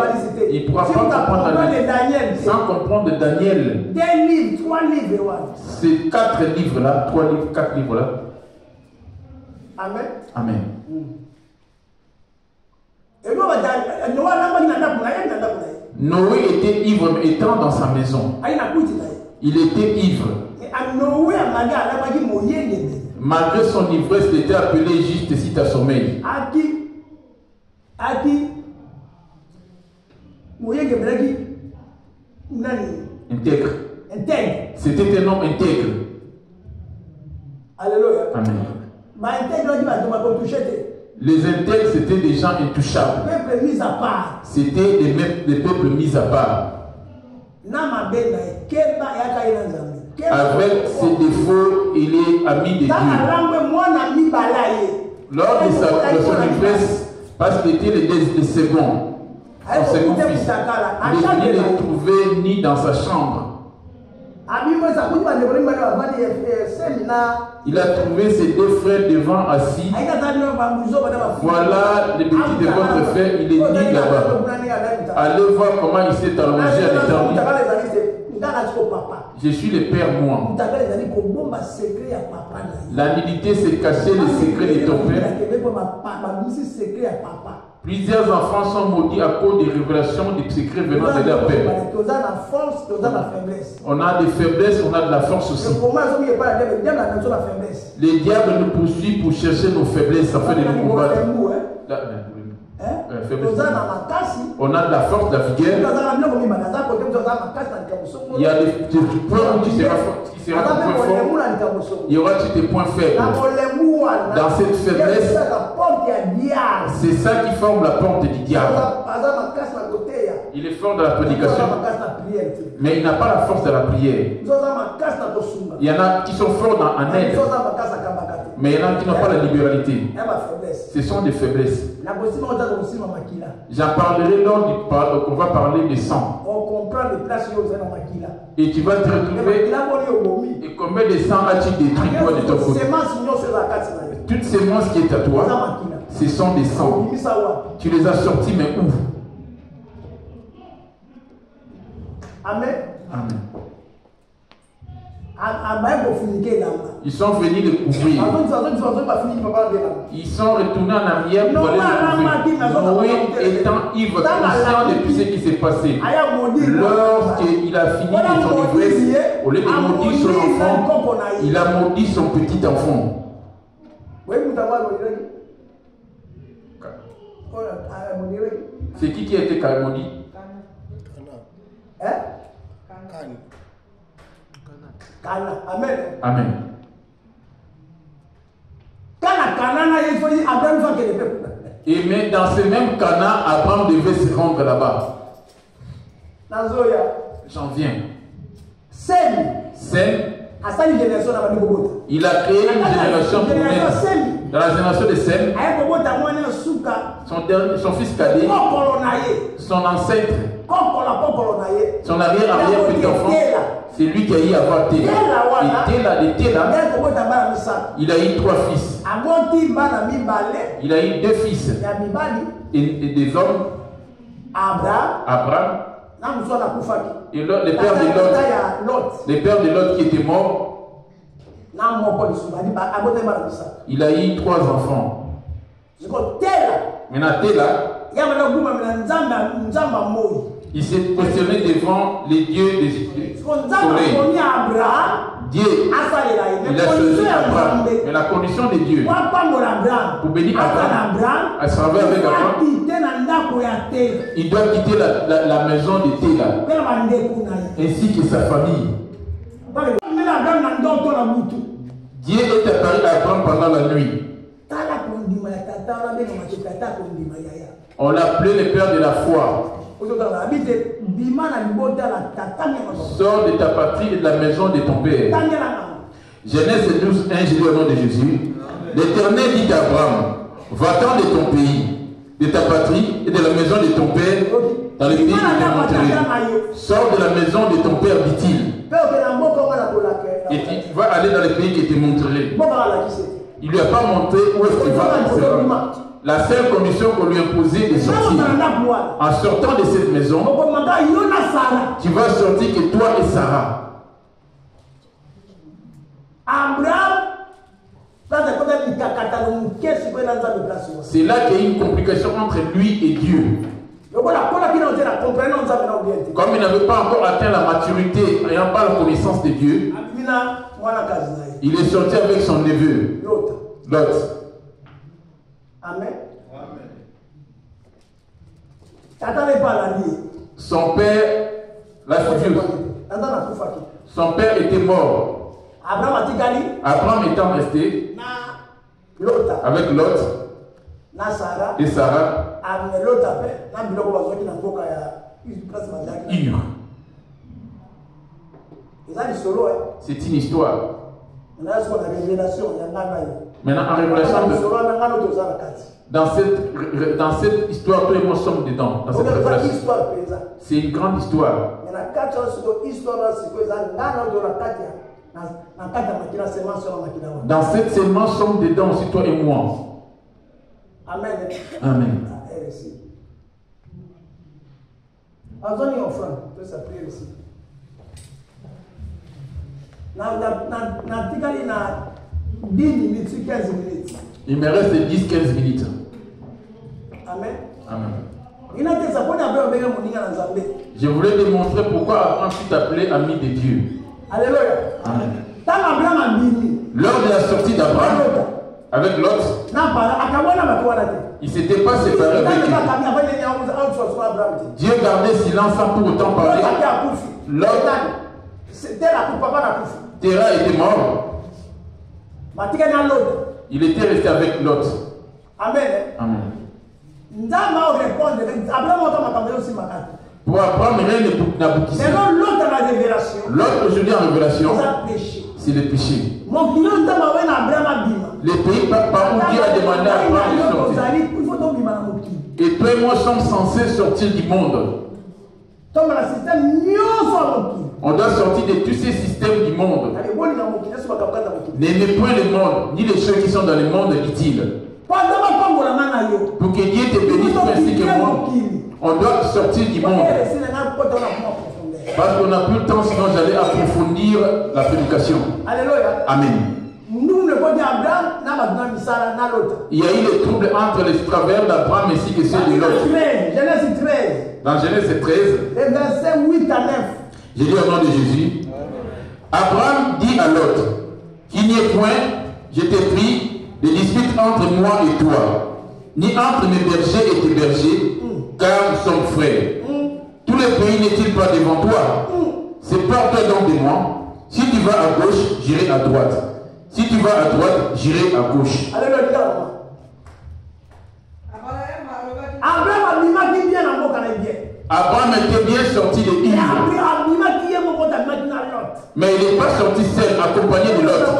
A: il ne pourra pas comprendre Daniel. Sans comprendre Daniel.
C: Des livres, 3 livres.
A: Ces 4 livres-là, 3 livres, 4 livres-là.
C: Amen.
A: Amen. Noé était ivre étant dans sa maison. Il était ivre. Malgré son ivresse, il était appelé juste si tu as sommeil. Intègre. C'était un homme intègre.
C: Alléluia.
A: Amen. Les intègres, c'était des gens intouchables. C'était des peuples mis à part. Avec ses défauts, il est ami de Dieu. Lors de son ivresse, parce qu'il était le second, son second fils, il ne le trouvait ni dans sa chambre. Il a trouvé ses 2 frères devant assis. Voilà le petit de votre frère, il est dit là-bas. Allez voir comment il s'est allongé à l'éternel. Je suis le père, moi. La nudité, c'est cacher les secrets de ton père. Plusieurs enfants sont maudits à cause des révélations des secrets venant de leur père. On a des faiblesses, on a de la force aussi. Les diables nous poursuivent pour chercher nos faiblesses afin de nous combattre. On a de la force, de la vigueur. Il y a des points où tu seras sera ton point fort. Il y aura tes points faibles. Dans cette faiblesse, c'est ça qui forme la porte du diable. Il est fort dans la prédication, mais il n'a pas la force de la prière. Il y en a qui sont forts en aide, mais il y en a qui n'ont pas la libéralité. Ce sont des faiblesses. J'en parlerai lors qu'on va parler des sang. Et tu vas te retrouver. Et combien de sang as-tu détruit toi de ton côté? Toute sémence qui est à toi, ce sont des sangs. Tu les as sortis, mais où?
C: Amen.
A: Amen. Ils sont venus les couvrir. Ils sont retournés en arrière pour aller les couvrir. Noé étant ivre, conscient de tout ce qui s'est passé. Lorsqu'il a fini de son ivresse, au lieu de maudire son enfant, il a maudit son petit enfant. C'est qui a été maudit?
C: Amen.
A: Amen. Et mais dans ce même Cana, Abraham devait se rendre là-bas. J'en viens. Sem, il a créé une génération pour naître. Dans la génération de Sem, son fils cadet, son ancêtre, son arrière-arrière-petit-enfant, c'est lui qui a eu à avoir Téla. Et Téla, il a eu 3 fils. Il a eu 2 fils. Et des hommes. Abraham. Et le père de Lot qui était mort. Il a eu 3 enfants. Maintenant Téla, il s'est positionné devant les dieux des soleils. Dieu, il a choisi Abraham. Mais la condition de Dieu, pour bénir Abraham, à travers avec Abraham, il doit quitter la maison de Téla, ainsi que sa famille. Dieu est apparu à Abraham pendant la nuit. On l'appelait le père de la foi. Sors de ta patrie et de la maison de ton père. Genèse 12, 1, je dis au nom de Jésus. L'Éternel dit à Abraham, va-t'en de ton pays, de ta patrie et de la maison de ton père, dans le pays que je t'ai montré. Sors de la maison de ton père, dit-il. Et tu vas aller dans le pays que je t'ai montré. Il ne lui a pas montré où est-ce qu'il va. La seule condition qu'on lui imposait de sortir, en sortant de cette maison, tu vas sortir que toi et Sarah. C'est là qu'il y a une complication entre lui et Dieu. Comme il n'avait pas encore atteint la maturité, n'ayant pas la connaissance de Dieu, il est sorti avec son neveu, Lot.
C: Amen.
A: Son père, son père était mort. Abraham étant resté avec Lot et Sarah. C'est une histoire. Maintenant, en révélation, dans cette histoire, toi et moi sommes dedans. C'est une grande histoire. Dans cette sémence, sommes dedans aussi, toi et moi.
C: Amen.
A: Amen. Il me reste 10-15 minutes.
C: Amen.
A: Amen. Je voulais démontrer pourquoi Abraham fut appelé ami de Dieu.
C: Alléluia.
A: Amen. Lors de la sortie d'Abraham avec Lot, il ne s'était pas séparé avec lui. Dieu gardait silence sans pour autant parler. Lot, Terah était mort. Il était resté avec Lot.
C: Amen.
A: Amen. Pour Abraham, rien n'aboutissait. L'autre aujourd'hui en révélation, c'est le péché. Les pays par où Dieu a demandé à Abraham de sortir. Et toi et moi sommes censés sortir du monde. On doit sortir de tous ces systèmes du monde. N'aimez point le monde, ni les choses qui sont dans le monde, dit-il. Pour que Dieu te bénisse ainsi que moi, on doit sortir du monde. Parce qu'on n'a plus le temps, sinon j'allais approfondir la prédication.
C: Alléluia.
A: Amen. Il y a eu des troubles entre les travers d'Abraham ainsi que ceux de l'autre.
C: Genèse 13.
A: Dans Genèse 13,
C: les versets 8 à 9.
A: J'ai dit au nom de Jésus. Abraham dit à Lot, qu'il n'y ait point, je t'ai pris, de dispute entre moi et toi, ni entre mes bergers et tes bergers, car nous sommes frères. Tous les pays n'est-il pas devant toi? Sépare-toi donc de moi. Si tu vas à gauche, j'irai à droite. Si tu vas à droite, j'irai à gauche.
C: Alléluia.
A: Abraham était bien sorti de Hiv. Mais il n'est pas sorti seul, accompagné de l'autre.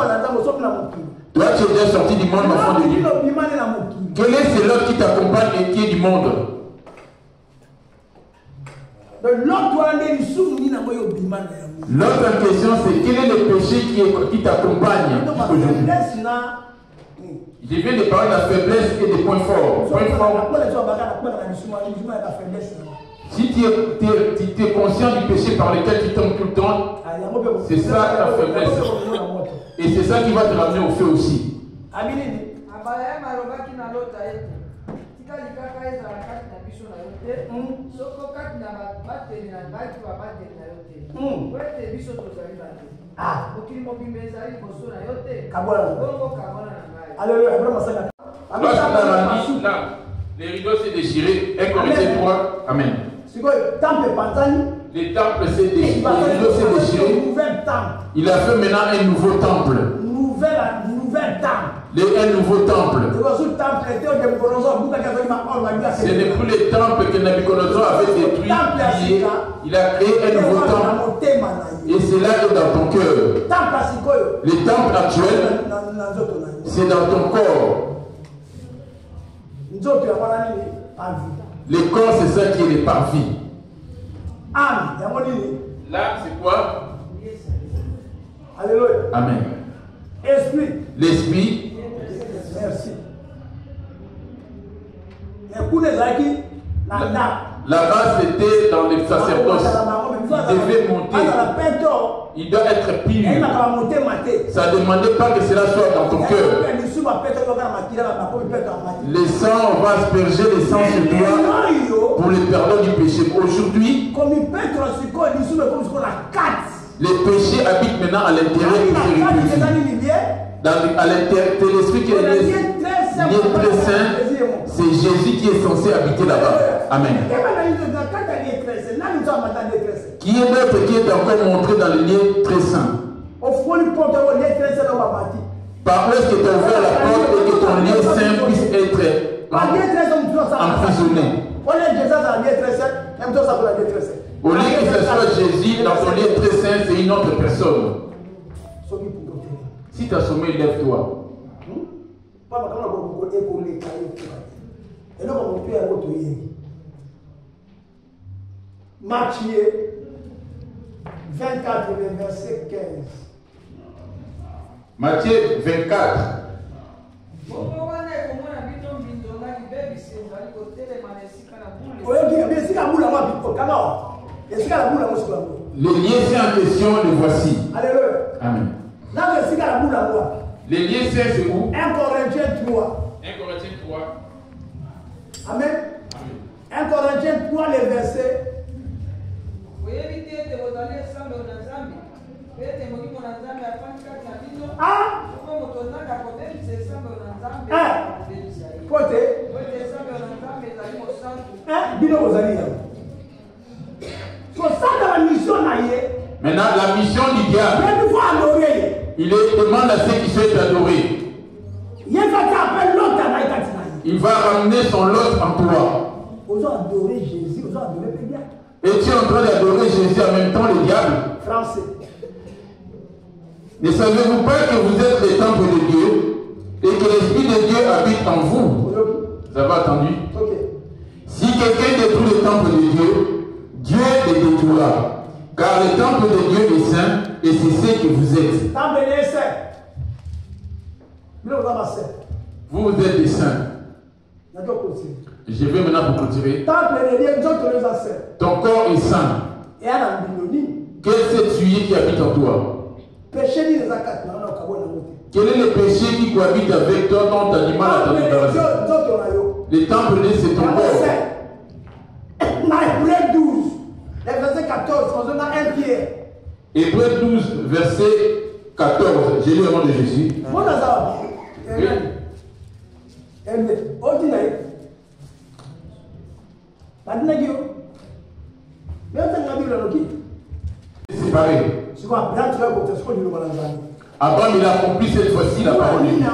A: Toi, tu es déjà sorti du monde, enfant de Dieu. Quel est celui qui t'accompagne et qui est du monde? L'autre en question, c'est quel est le péché qui t'accompagne aujourd'hui? Je viens de parler de la faiblesse et des points forts. Si tu es conscient du péché par lequel tu tombes tout le temps, c'est ça ta faiblesse. Et c'est ça qui va te ramener au feu aussi. Les rideaux s'est déchiré. 1 Corinthiens 3. Amen. Les temples s'est déchiré. Les rideaux s'est déchiré. Il a fait maintenant un nouveau temple. Un nouveau temple. Ce n'est plus les temples que Nabucodonosor avait détruits. Il a créé un nouveau temple. Et c'est là que dans ton cœur. Les temples actuels, c'est dans ton corps. Le corps, c'est ça qui est le parvis. L'âme, c'est quoi?
C: Alléluia.
A: Amen.
C: Esprit.
A: L'esprit.
C: Merci.
A: Là-bas, c'était dans les sacerdoces. Il devait monter. Il doit être pur. Ça ne demandait pas que cela soit dans ton cœur. Le sang, on va asperger le sang sur toi pour le pardon du péché. Aujourd'hui, les péchés habitent maintenant à l'intérieur de ce à l'intérieur de l'esprit qui est lié très saint. C'est Jésus qui est censé habiter là-bas. Amen. Qui est l'autre qui est encore montré dans le lieu très saint? Par où est-ce que tu as ouvert la porte et que ton lieu saint puisse être emprisonné? Au lieu que ce soit Jésus dans ton lieu très saint, c'est une autre personne. Si tu as sommeil, lève-toi.
C: Matthieu 24, verset 15.
A: Matthieu 24. Les liens saints en question, les voici.
C: Alléluia.
A: Amen. Les liens saints, c'est où?
C: 1 Corinthiens 3.
A: 1 Corinthiens 3.
C: Amen. 1 Corinthiens 3, les versets. Bino ozali ya. So ça dans la mission na ye,
A: Maintenant, la mission du diable, il demande à ceux qui souhaitent adorer. Il va ramener son lot en toi. Et tu es en train d'adorer Jésus en même temps le diable.
C: Français.
A: Ne savez-vous pas que vous êtes les temples de Dieu et que l'Esprit de Dieu habite en vous? Vous avez entendu? Si quelqu'un détruit le temple de Dieu, Dieu les détruira. Car le temple de Dieu est saint et c'est ce que vous êtes. Vous êtes des saints. Je vais maintenant vous clôturer. Ton corps est saint. Quel est celui qui habite en toi? Quel est le péché qui cohabite avec toi dont tu as du mal à t'en débarrasser? Le temple c'est ton corps.
C: Hébreu 12, verset 14, on a 1 Pierre.
A: Hébreu 12, verset 14. J'ai lu le nom de Jésus. Séparé. Abraham, il a accompli cette fois-ci la parole de Dieu.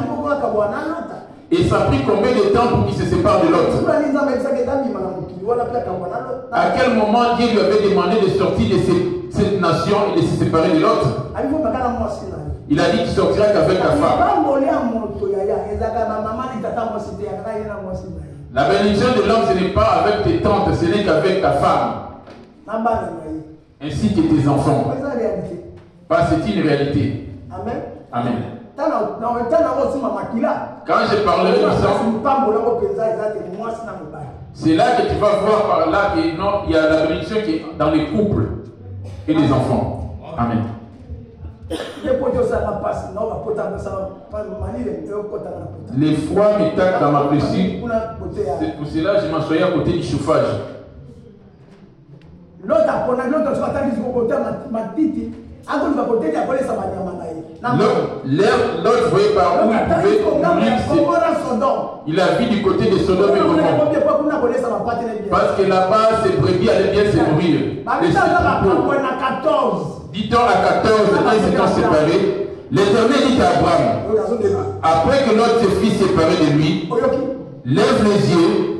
A: Et ça a pris combien de temps pour qu'il se sépare de l'autre? À quel moment Dieu lui avait demandé de sortir de cette nation et de se séparer de l'autre? Il a dit qu'il sortira qu'avec ta femme. La bénédiction de l'homme, ce n'est pas avec tes tantes, ce n'est qu'avec ta femme. Ainsi que tes enfants. Parce que c'est une réalité.
C: Amen.
A: Amen.
C: Quand
A: je parlerai du sang, c'est là que tu vas voir par là qu'il y a la bénédiction qui est dans les couples et les enfants. Amen. Les froids me tapent dans ma blessure. C'est pour cela que je m'assois à côté du chauffage. L'autre voyait par où il pouvait mourir. Il a vu du côté de Sodome et Gomorrhe. Parce que là-bas, ces brebis allaient bien se nourrir. 10 ans à 14, quand ils s'étaient séparés, l'Éternel dit à Abraham, après que l'autre se fit séparer de lui, lève les yeux.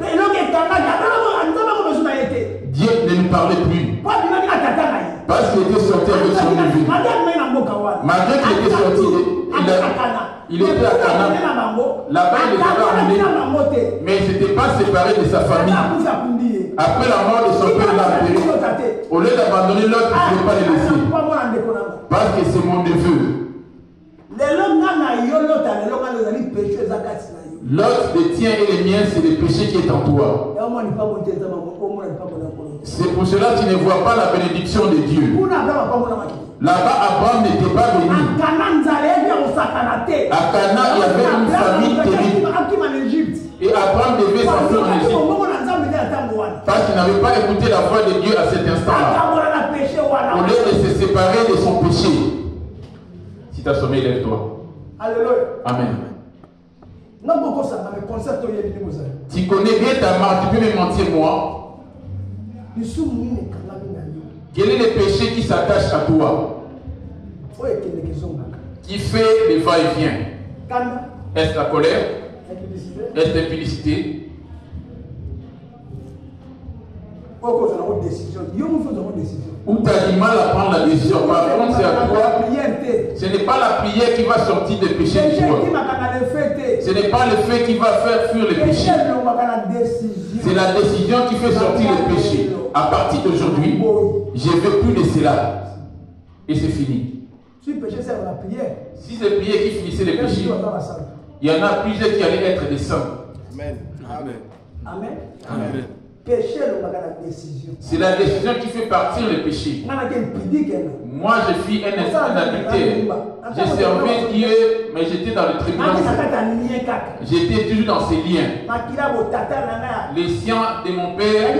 A: Dieu ne lui parlait plus. Parce qu'il était sorti avec son neveu. Malgré qu'il était sorti, il était à Cana. Là-bas, il était ramené. Mais il ne s'était pas séparé de sa famille. Après la mort de son père, il a péri. Au lieu d'abandonner l'autre, il ne voulait pas le laisser. Parce que c'est mon neveu. L'autre, les tiens et les miens, c'est le péché qui est en toi. C'est pour cela que tu ne vois pas la bénédiction de Dieu. Là-bas, Abraham n'était pas venu. À Cana, il y avait une famille terrible. Et Abraham devait s'enfuir en Égypte. Parce qu'il n'avait pas écouté la voix de Dieu à cet instant-là. Au lieu de se séparer de son péché. Si tu as sommeil, lève-toi.
C: Alléluia.
A: Amen. Tu connais bien ta marque, tu peux me mentir moi. Quel est le péché qui s'attache à toi? Qui fait le va-et-vient? Est-ce la colère? Est-ce l'impudicité? Ou tu as du mal à prendre la décision. Par contre, c'est à toi. Ce n'est pas la prière qui va sortir des péchés de toi. Ce n'est pas le fait qui va faire fuir les péchés. C'est la décision qui fait sortir les péchés. À partir d'aujourd'hui, je ne veux plus de cela. Et c'est fini. Si c'est la prière qui finissait les péchés, il y en a plusieurs qui allaient être des saints.
D: Amen. Amen.
C: Amen.
D: Amen.
A: C'est la décision qui fait partir le péché. Moi, je suis un adultère. J'ai servi Dieu, mais j'étais dans le tribunal. J'étais toujours dans ces liens. Les siens de mon père,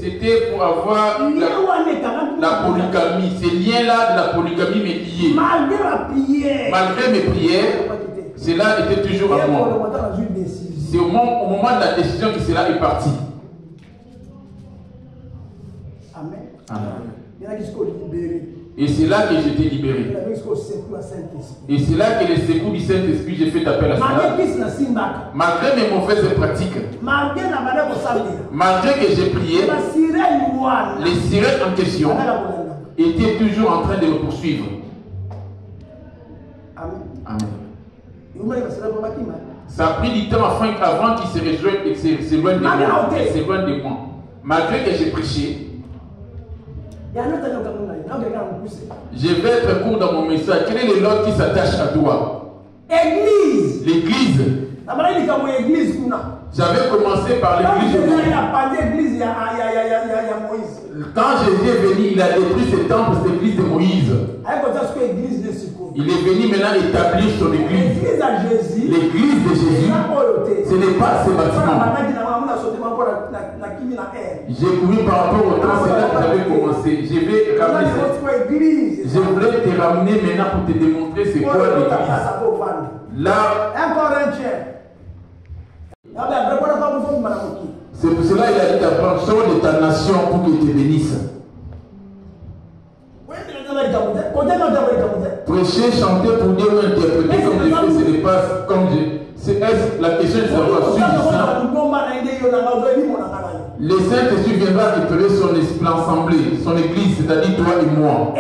A: c'était pour avoir la polygamie. Ces liens-là de la polygamie me liaient. Malgré mes prières, cela était toujours à moi. C'est au moment de la décision que cela est parti.
C: Amen.
A: Amen. Et c'est là que j'étais libéré. Et c'est là que le secours du Saint-Esprit, j'ai fait appel à cela. Malgré mes mauvaises pratiques, malgré que j'ai prié, les sirènes en question étaient toujours en train de me poursuivre. Amen. Ça a pris du temps avant qu'ils s'éloignent de moi. Malgré que j'ai prêché, je vais être court dans mon message. Quel est le lot qui s'attache à toi?
C: Église.
A: L'église. J'avais commencé par l'église. Quand Jésus est venu, il a détruit ce temple, cette église de Moïse. Il est venu maintenant établir son église. L'église de Jésus, ce n'est pas ce bâtiment. J'ai couru par rapport au temps, c'est là que j'avais commencé. Je voulais te ramener maintenant pour te démontrer c'est quoi l'église. Là, c'est pour cela qu'il a dit d'apprendre sors de ta nation pour qu'il te bénisse. Prêcher, chanter pour Dieu ou interpréter comme Dieu fait, ce n'est pas comme Dieu. La question de savoir, suis-je saint? Le Saint-Esprit viendra réparer son assemblée, son église, c'est-à-dire toi et moi.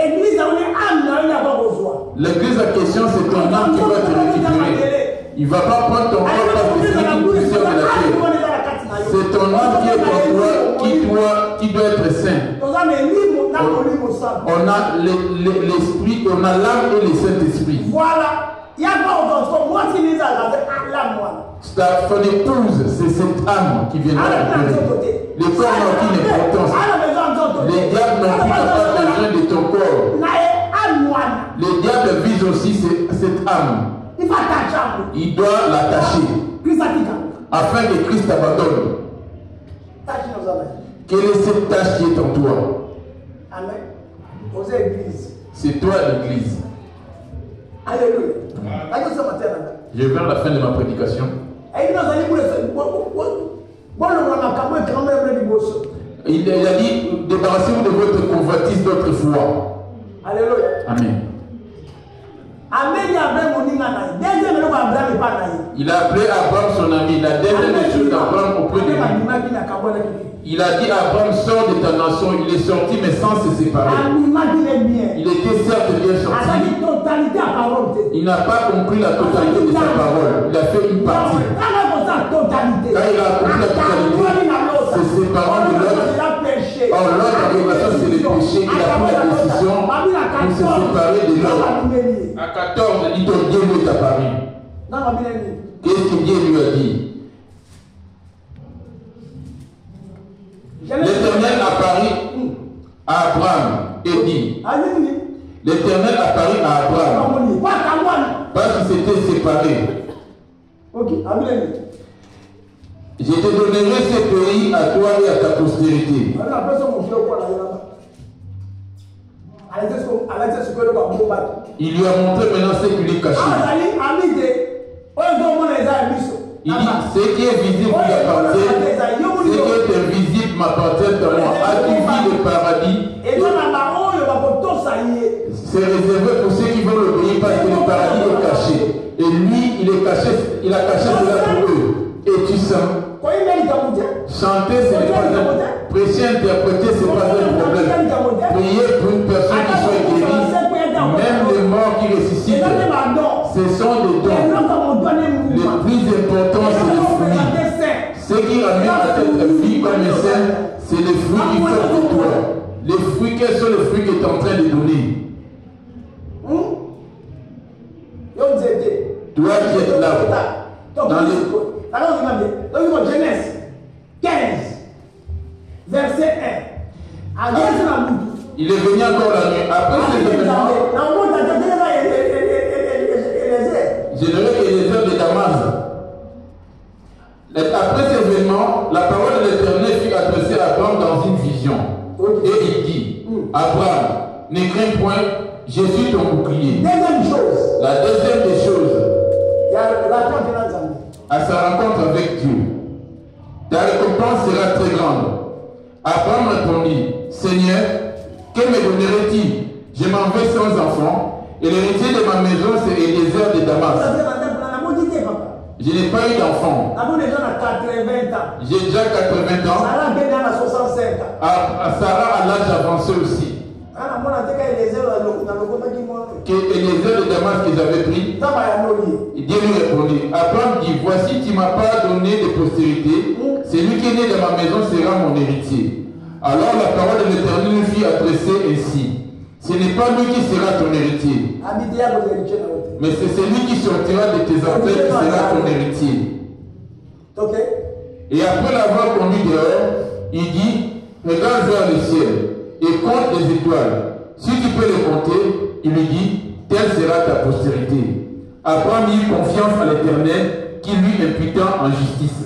A: L'église en question, c'est ton âme qui va te récupérer. Il ne va pas prendre ton corps parce que c'est lui qui poussière de la terre. C'est ton âme qui est en toi, qui doit être saint. On a l'esprit, on a l'âme et le Saint-Esprit.
C: Voilà. Il y a pas
A: ton épouse, c'est cette âme qui vient de la les corps n'ont aucune importance. Les diables n'ont pas besoin de ton corps. Les diables visent aussi cette âme. Il doit l'attacher afin que Christ t'abandonne. Quelle est cette tâche qui est en toi? C'est toi l'église.
C: Alléluia.
A: Je vais vers la fin de ma prédication. Il a dit, débarrassez-vous de votre convoitise d'autrefois.
C: Alléluia.
A: Amen. Il a appelé Abraham son ami. La dernière chose d'Abraham auprès de lui. Il a dit à Abraham, sors de ta nation. Il est sorti mais sans se séparer. Il était certes bien sorti. Il n'a pas compris la totalité de sa parole. Il a fait une partie. Quand il a compris la totalité, se séparant de l'autre. Or l'autre en relation c'est le péché. Il a pris la décision de se séparer de l'autre. À 14, il dit ton Dieu lui est apparu. Qu'est-ce que Dieu lui a dit? L'Éternel apparut à Abraham et dit, l'Éternel apparut à Abraham parce qu'il s'était séparé. Je te donnerai ce pays à toi et à ta postérité. Il lui a montré maintenant ce qui lui cachait. Il dit, ce qui est visible lui appartient, ce qui est invisible m'appartient à moi. As-tu vu le paradis? C'est réservé pour ceux qui veulent l'obéir parce que le paradis est caché. Et lui, il a caché cela pour eux. Et tu sens. Chanter, ce n'est pas un problème. Prêcher, interpréter, ce n'est pas un problème. Prier pour une personne qui soit guérie, même les morts qui ressuscitent, ce sont des dons. Le plus important, c'est le fruit. Ce qui ramène à cette vie comme un saint, c'est les fruits qui font de toi. Les fruits, quels sont les fruits que tu es en train de donner? Toi qui es là, dans les... Genèse 15, verset 1. Il est venu encore la nuit. Après ces événements, général Eliezer de Damas. Après ces événements, la parole de l'Éternel fut adressée à Abraham dans une vision. Et il dit, Abraham, ne crains point, je suis ton bouclier.
C: Deuxième chose.
A: La deuxième des choses, à sa rencontre avec Dieu, ta récompense sera très grande. Abraham répondit, Seigneur, que me Je n'ai pas eu d'enfant. J'ai déjà 80 ans. Sarah à l'âge avancé aussi. Que Eliezer de Damas qu'ils avaient pris. Dieu lui répondit. Abraham dit, voici, tu ne m'as pas donné de postérité. Celui qui est né dans ma maison sera mon héritier. Alors la parole de l'Éternel lui fut adressée ainsi. Ce n'est pas lui qui sera ton héritier. Mais c'est celui qui sortira de tes entrailles qui sera ton héritier. Et après l'avoir conduit dehors, il dit, regarde vers le ciel et compte les étoiles. Si tu peux les compter, il lui dit, telle sera ta postérité. Abraham eut confiance à l'Éternel qui lui imputa en justice.